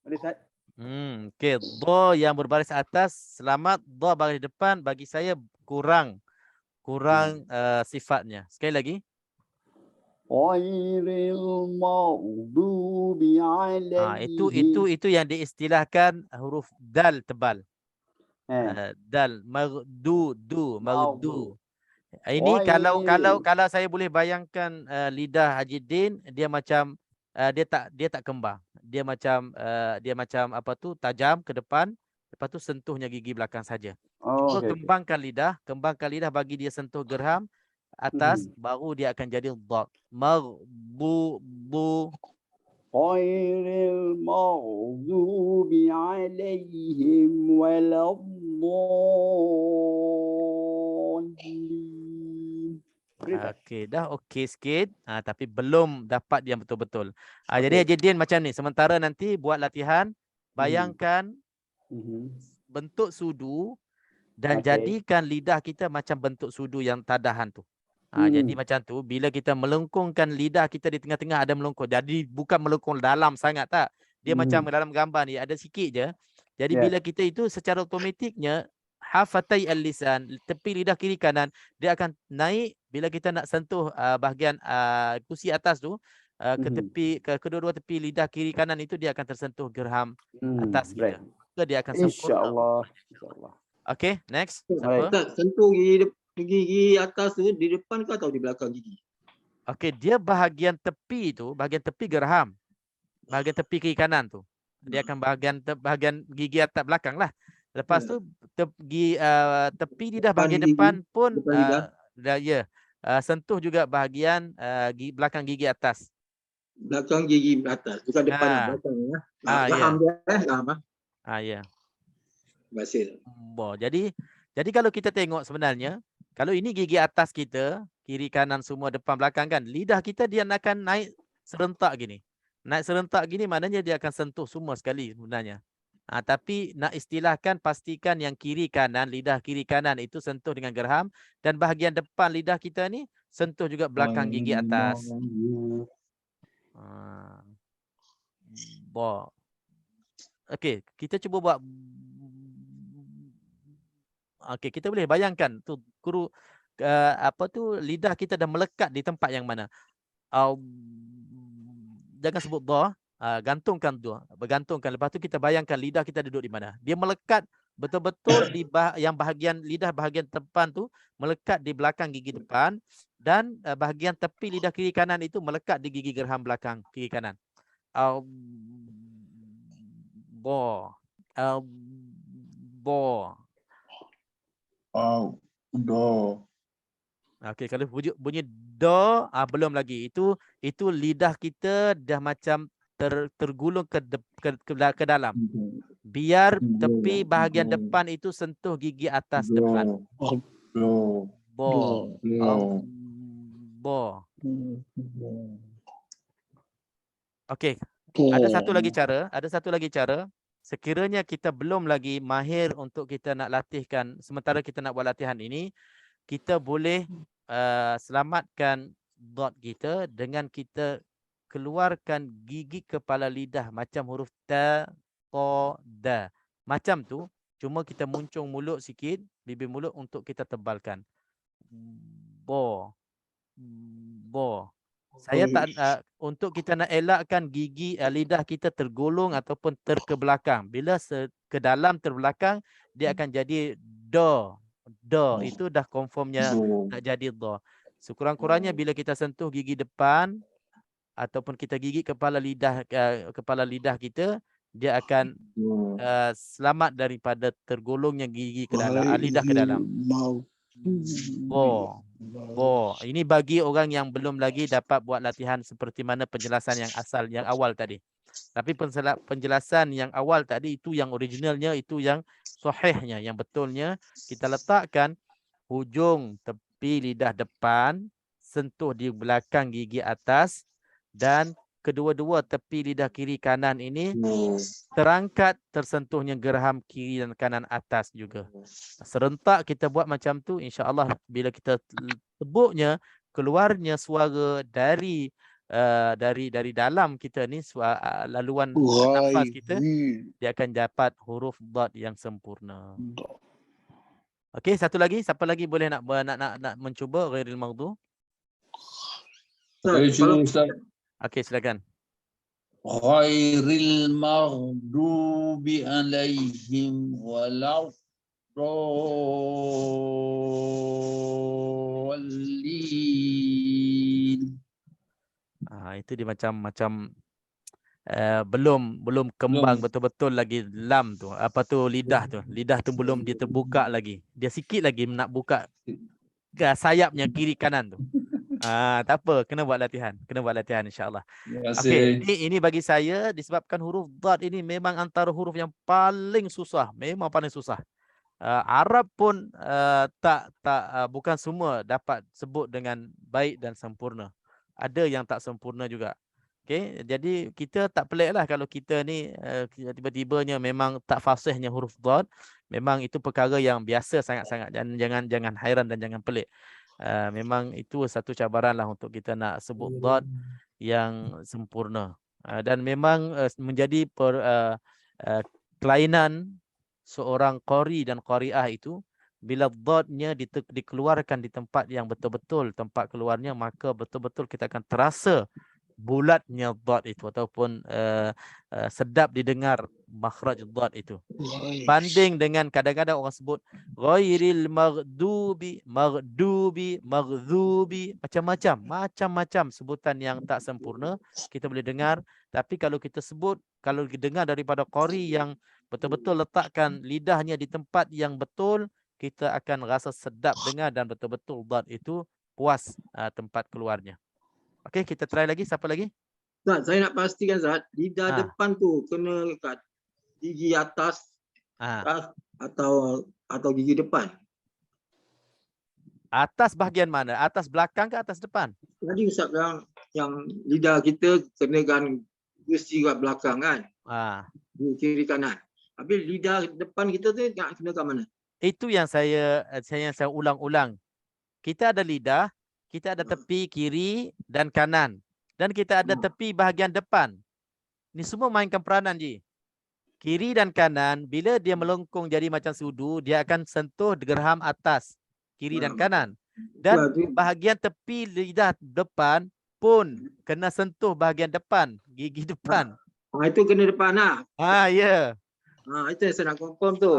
S3: Boleh Ustaz?
S1: Okey, dha yang berbaris atas selamat, dha baris depan bagi saya kurang sifatnya. Sekali lagi.
S3: Ghairil maghdubi alaihim.
S1: Itu yang diistilahkan huruf dal tebal. Dal maghdu. Ini kalau saya boleh bayangkan lidah Haji Din, dia macam dia tak kembar. Dia macam apa tu, tajam ke depan, lepas tu sentuhnya gigi belakang saja. Cuba kembangkan lidah bagi dia sentuh gerham atas, baru dia akan jadi dad. Maghbu.
S3: Ghairil maghdubi alaihim waladdallin.
S1: Okey, dah okey sikit. Tapi belum dapat yang betul-betul. Jadi Haji Din macam ni. Sementara nanti buat latihan, bayangkan bentuk sudu dan jadikan lidah kita macam bentuk sudu yang tadahan tu. Jadi macam tu, bila kita melengkungkan lidah kita di tengah-tengah ada melengkung. Jadi bukan melengkung dalam sangat tak. Dia macam dalam gambar ni ada sikit je. Jadi bila kita itu secara automatiknya hafatai al-lisan, tepi lidah kiri kanan, dia akan naik bila kita nak sentuh bahagian gusi atas tu, ke tepi, ke kedua-dua tepi lidah kiri kanan itu dia akan tersentuh gerham atas kita. Maka dia akan sempurna.
S3: InsyaAllah.
S1: Okey, next.
S2: Ustaz, sentuh gigi atas tu di depan ke atau di belakang gigi?
S1: Okey, dia bahagian tepi tu, bahagian tepi gerham. Bahagian tepi kiri kanan tu. Dia akan bahagian gigi atas belakang lah. Lepas tu tepi lidah bahagian depan pun sentuh juga bahagian belakang gigi atas.
S2: Belakang gigi atas, bukan depan belakang ya. Faham dia, faham
S1: ya.
S2: Basil.
S1: Jadi kalau kita tengok sebenarnya, kalau ini gigi atas kita, kiri kanan semua depan belakang kan, lidah kita dia akan naik serentak gini. Naik serentak gini maknanya dia akan sentuh semua sekali sebenarnya. Tapi nak istilahkan, pastikan yang kiri kanan, lidah kiri kanan itu sentuh dengan gerham, dan bahagian depan lidah kita ni sentuh juga belakang gigi atas. Okey, kita cuba buat. Okey, kita boleh bayangkan tu lidah kita dah melekat di tempat yang mana. Jangan sebut dha, gantungkan dua, bergantungkan. Lepas tu kita bayangkan lidah kita duduk di mana. Dia melekat betul-betul di yang bahagian lidah bahagian depan tu melekat di belakang gigi depan, dan bahagian tepi lidah kiri kanan itu melekat di gigi gerham belakang kiri kanan. Bo. Do. Okey, kalau bunyi Do, belum lagi. Itu lidah kita dah macam tergulung ke dalam. Biar tepi bahagian depan itu sentuh gigi atas depan. Bo. Bo. Okey. Ada satu lagi cara. Sekiranya kita belum lagi mahir untuk kita nak latihkan, sementara kita nak buat latihan ini, kita boleh selamatkan dot kita dengan kita keluarkan gigi kepala lidah macam huruf ta, to, da. Macam tu, cuma kita muncung mulut sikit, bibir mulut untuk kita tebalkan. Bo. Bo. Saya tak untuk kita nak elakkan gigi lidah kita tergulung ataupun terkebelakang. Bila ke dalam terbelakang, dia akan jadi do. Do itu dah confirmnya nak jadi do. Sekurang-kurangnya bila kita sentuh gigi depan ataupun kita gigi kepala lidah kita, dia akan selamat daripada tergulungnya gigi ke dalam, lidah ke dalam. Bo. Bo. Ini bagi orang yang belum lagi dapat buat latihan seperti mana penjelasan yang awal tadi. Tapi penjelasan yang awal tadi itu yang originalnya, itu yang sahihnya, yang betulnya kita letakkan hujung tepi lidah depan sentuh di belakang gigi atas dan kedua-dua tepi lidah kiri kanan ini terangkat tersentuhnya geraham kiri dan kanan atas juga. Serentak kita buat macam tu, insya-Allah bila kita tebuknya keluarnya suara dari dalam kita ni, laluan nafas kita, dia akan dapat huruf dad yang sempurna. Okey, satu lagi, siapa lagi boleh nak mencuba ghairil maghdu? Okey, silakan.
S4: Ghairil maghdubi alaihim waladdallin.
S1: Itu dia macam belum kembang betul-betul lagi lam tu. Apa tu lidah tu? Lidah tu belum dia terbuka lagi. Dia sikit lagi nak buka sayapnya kiri kanan tu. Tak apa, kena buat latihan insya-Allah. Okey, ini bagi saya disebabkan huruf dad ini memang antara huruf yang paling susah, memang paling susah. Arab pun bukan semua dapat sebut dengan baik dan sempurna. Ada yang tak sempurna juga. Okey, jadi kita tak peliklah kalau kita ni tiba-tibanya memang tak fasihnya huruf dad. Memang itu perkara yang biasa sangat-sangat, dan jangan hairan dan jangan pelik. Memang itu satu cabaran lah untuk kita nak sebut dad yang sempurna. Dan memang menjadi kelainan seorang qari dan qariah itu, bila dadnya dikeluarkan di tempat yang betul-betul tempat keluarnya, maka betul-betul kita akan terasa bulatnya dad itu ataupun sedap didengar makhraj dad itu. Banding dengan kadang-kadang orang sebut ghairil maghdubi, macam-macam sebutan yang tak sempurna kita boleh dengar. Tapi kalau kita sebut, kalau dengar daripada qari yang betul-betul letakkan lidahnya di tempat yang betul, kita akan rasa sedap dengar dan betul-betul dad itu puas tempat keluarnya. Okey, kita try lagi. Siapa lagi?
S2: Ustaz, saya nak pastikan Ustaz, lidah depan tu kena kat gigi atas atau gigi depan.
S1: Atas bahagian mana? Atas belakang ke atas depan?
S2: Tadi Ustaz yang lidah kita kena kan mesti kat belakang kan? Kiri kanan. Habis lidah depan kita tu nak kena kat mana?
S1: Itu yang saya ulang-ulang. Kita ada lidah, kita ada tepi kiri dan kanan, dan kita ada tepi bahagian depan. Ini semua mainkan peranan je. Kiri dan kanan, bila dia melengkung jadi macam sudu, dia akan sentuh geraham atas, kiri dan kanan. Dan bahagian tepi lidah depan pun kena sentuh bahagian depan, gigi depan.
S2: Itu kena depan lah.
S1: Ya.
S2: Itu yang saya nak confirm tu.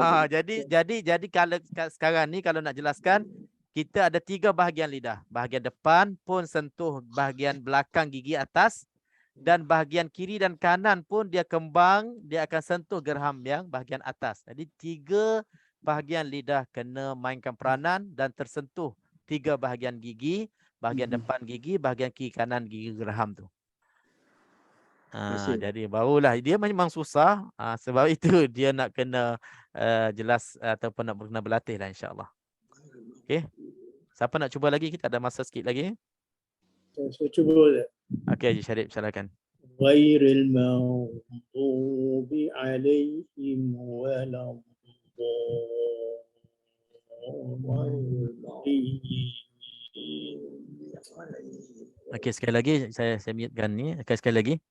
S1: Jadi kalau sekarang ni kalau nak jelaskan, kita ada 3 bahagian lidah. Bahagian depan pun sentuh bahagian belakang gigi atas, dan bahagian kiri dan kanan pun dia kembang, dia akan sentuh geraham yang bahagian atas. Jadi 3 bahagian lidah kena mainkan peranan dan tersentuh 3 bahagian gigi, bahagian depan gigi, bahagian kiri kanan gigi geraham tu.
S2: Terima kasih.
S1: Jadi barulah dia memang susah. Sebab itu dia nak kena jelas ataupun nak kena berlatih lah insya-Allah. Okey. Siapa nak cuba lagi? Kita ada masa sikit lagi.
S5: Saya cuba.
S1: Okey, Haji Syarif silakan.
S5: Ghairil maghdubi alaihim waladdallin.
S1: Okey, sekali lagi saya mute-kan ni. Okey, sekali lagi.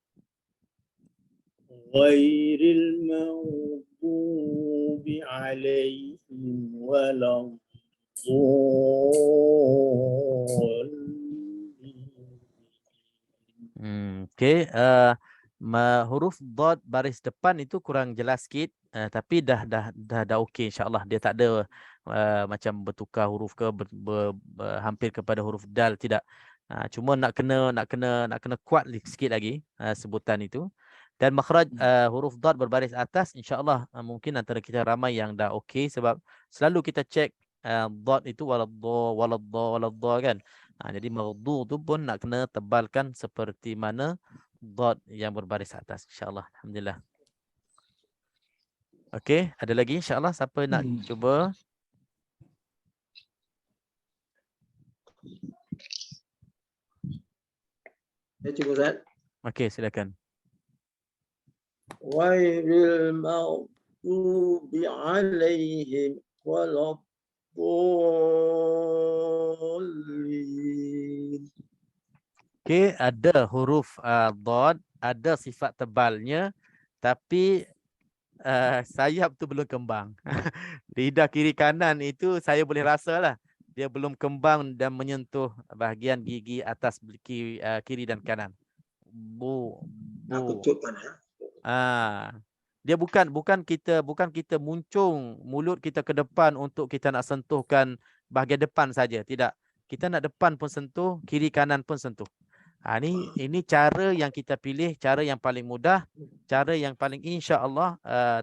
S5: Ghairil maghdubi alaihim waladdallin.
S1: Okey, huruf dad baris depan itu kurang jelas sikit, tapi dah okey insya-Allah. Dia tak ada macam bertukar huruf ke hampir kepada huruf dal, tidak. Cuma nak kena kuat sikit lagi sebutan itu. Dan makhraj huruf dad berbaris atas insya-Allah mungkin antara kita ramai yang dah okey, sebab selalu kita cek dad itu waladda kan. Jadi maghdu tu pun nak kena tebalkan seperti mana dad yang berbaris atas insya-Allah. Alhamdulillah. Okey, ada lagi insya-Allah siapa nak cuba?
S2: Saya cuba Ustaz.
S1: Okey, silakan.
S5: Ghairil maghdubi alaihim waladdallin.
S1: Okey, ada huruf dad, ada sifat tebalnya, tapi sayap tu belum kembang. Lidah kiri kanan itu saya boleh rasalah dia belum kembang dan menyentuh bahagian gigi atas kiri dan kanan.
S2: Aku cukupkan ya.
S1: Dia bukan kita muncung mulut kita ke depan untuk kita nak sentuhkan bahagian depan saja, tidak. Kita nak depan pun sentuh, kiri kanan pun sentuh. Ini cara yang kita pilih, cara yang paling mudah, cara yang paling insya-Allah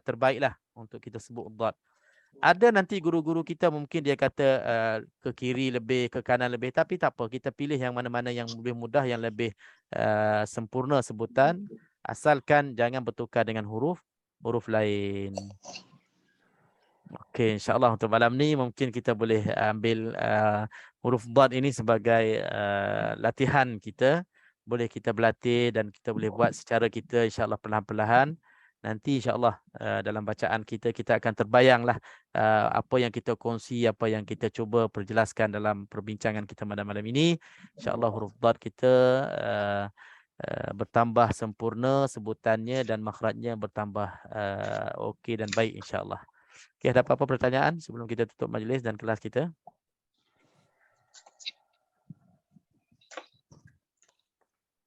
S1: terbaiklah untuk kita sebut dad. Ada nanti guru-guru kita mungkin dia kata ke kiri lebih, ke kanan lebih, tapi tak apa, kita pilih yang mana-mana yang lebih mudah, yang lebih sempurna sebutan, asalkan jangan bertukar dengan huruf lain. Okey, insya-Allah untuk malam ni mungkin kita boleh ambil huruf dad ini sebagai latihan kita. Boleh kita berlatih dan kita boleh buat secara kita insya-Allah perlahan-lahan. Nanti insya-Allah dalam bacaan kita akan terbayanglah apa yang kita kongsi, apa yang kita cuba perjelaskan dalam perbincangan kita malam ini. Insya-Allah huruf dad kita bertambah sempurna sebutannya dan makhrajnya bertambah okey dan baik insya-Allah. Okey, ada apa-apa pertanyaan sebelum kita tutup majlis dan kelas kita?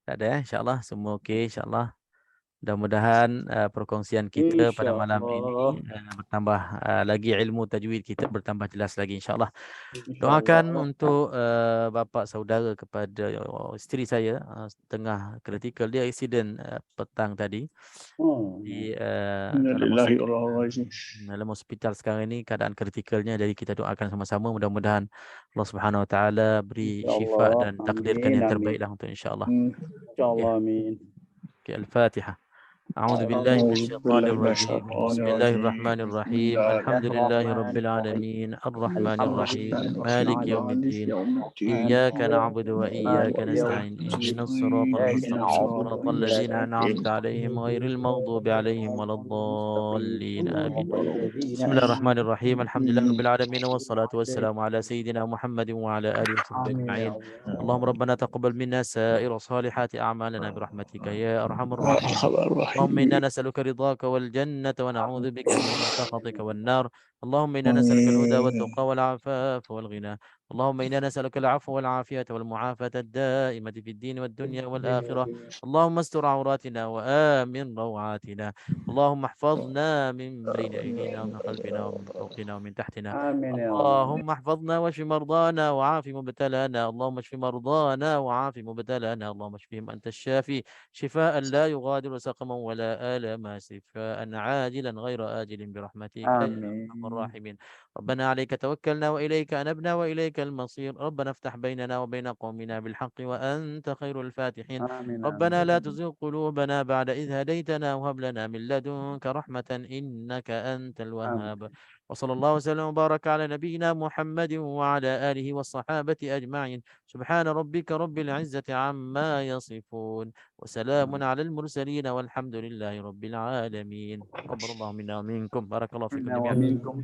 S1: Tak ada insya-Allah, semua okey insya-Allah. Mudah-mudahan perkongsian kita pada malam ini bertambah lagi ilmu tajwid kita bertambah jelas lagi insya-Allah. Doakan untuk bapa saudara kepada isteri saya tengah kritikal, dia accident petang tadi. Di dalam hospital sekarang ini keadaan kritikalnya, jadi kita doakan sama-sama mudah-mudahan Allah Subhanahu Wa Taala beri syifa dan takdirkan yang terbaiklah untuk insya-Allah.
S3: Insya-Allah amin.
S1: Okay, Al-Fatihah. أعوذ بالله من الشيطان الرجيم. بسم الله الرحمن الرحيم. الحمد لله رب العالمين الرحمن الرحيم مالك يوم الدين إياك نعبد وإياك نستعين اهدنا الصراط المستقيم صراط الذين أنعمت عليهم غير المغضوب عليهم ولا الضالين آمين. بسم الله الرحمن الرحيم الحمد لله رب العالمين والصلاة والسلام على سيدنا محمد وعلى آله وصحبه أجمعين. اللهم ربنا تقبل منا سائر صالحات أعمالنا برحمتك يا أرحم الراحمين. اللهم إنا نسألك رضاك والجنة ونعوذ بك من سخطك والنار. اللهم إنا نسألك الهدى والتقى والعفاف والغنى. اللهم إنا نسألك العفو والعافية والمعافاة الدائمة في الدين والدنيا والآخرة. اللهم استر عوراتنا وآمن روعاتنا. اللهم احفظنا من بين أيدينا ومن خلفنا ومن فوقنا ومن تحتنا. اللهم احفظنا واشف مرضانا وعاف مبتلانا. اللهم اشف مرضانا وعاف مبتلانا. اللهم اشفهم أنت الشافي شفاء لا يغادر سقما ولا آلما، شفاء عاجلا غير آجل برحمتك يا أرحم الراحمين. ربنا عليك توكلنا وإليك أنبنا وإليك المصير. ربنا افتح بيننا وبين قومنا بالحق وأنت خير الفاتحين.
S3: آمين
S1: ربنا لا تزغ قلوبنا بعد إذ هديتنا وهب لنا من لدنك رحمة إنك أنت الوهاب. وصلى الله وسلم وبارك على نبينا محمد وعلى آله والصحابة أجمعين. سبحان ربك رب العزة عما يصفون وسلام على المرسلين والحمد لله رب العالمين. تقبل الله منا ومنكم. بارك الله فيكم جميعا.
S3: ومنكم.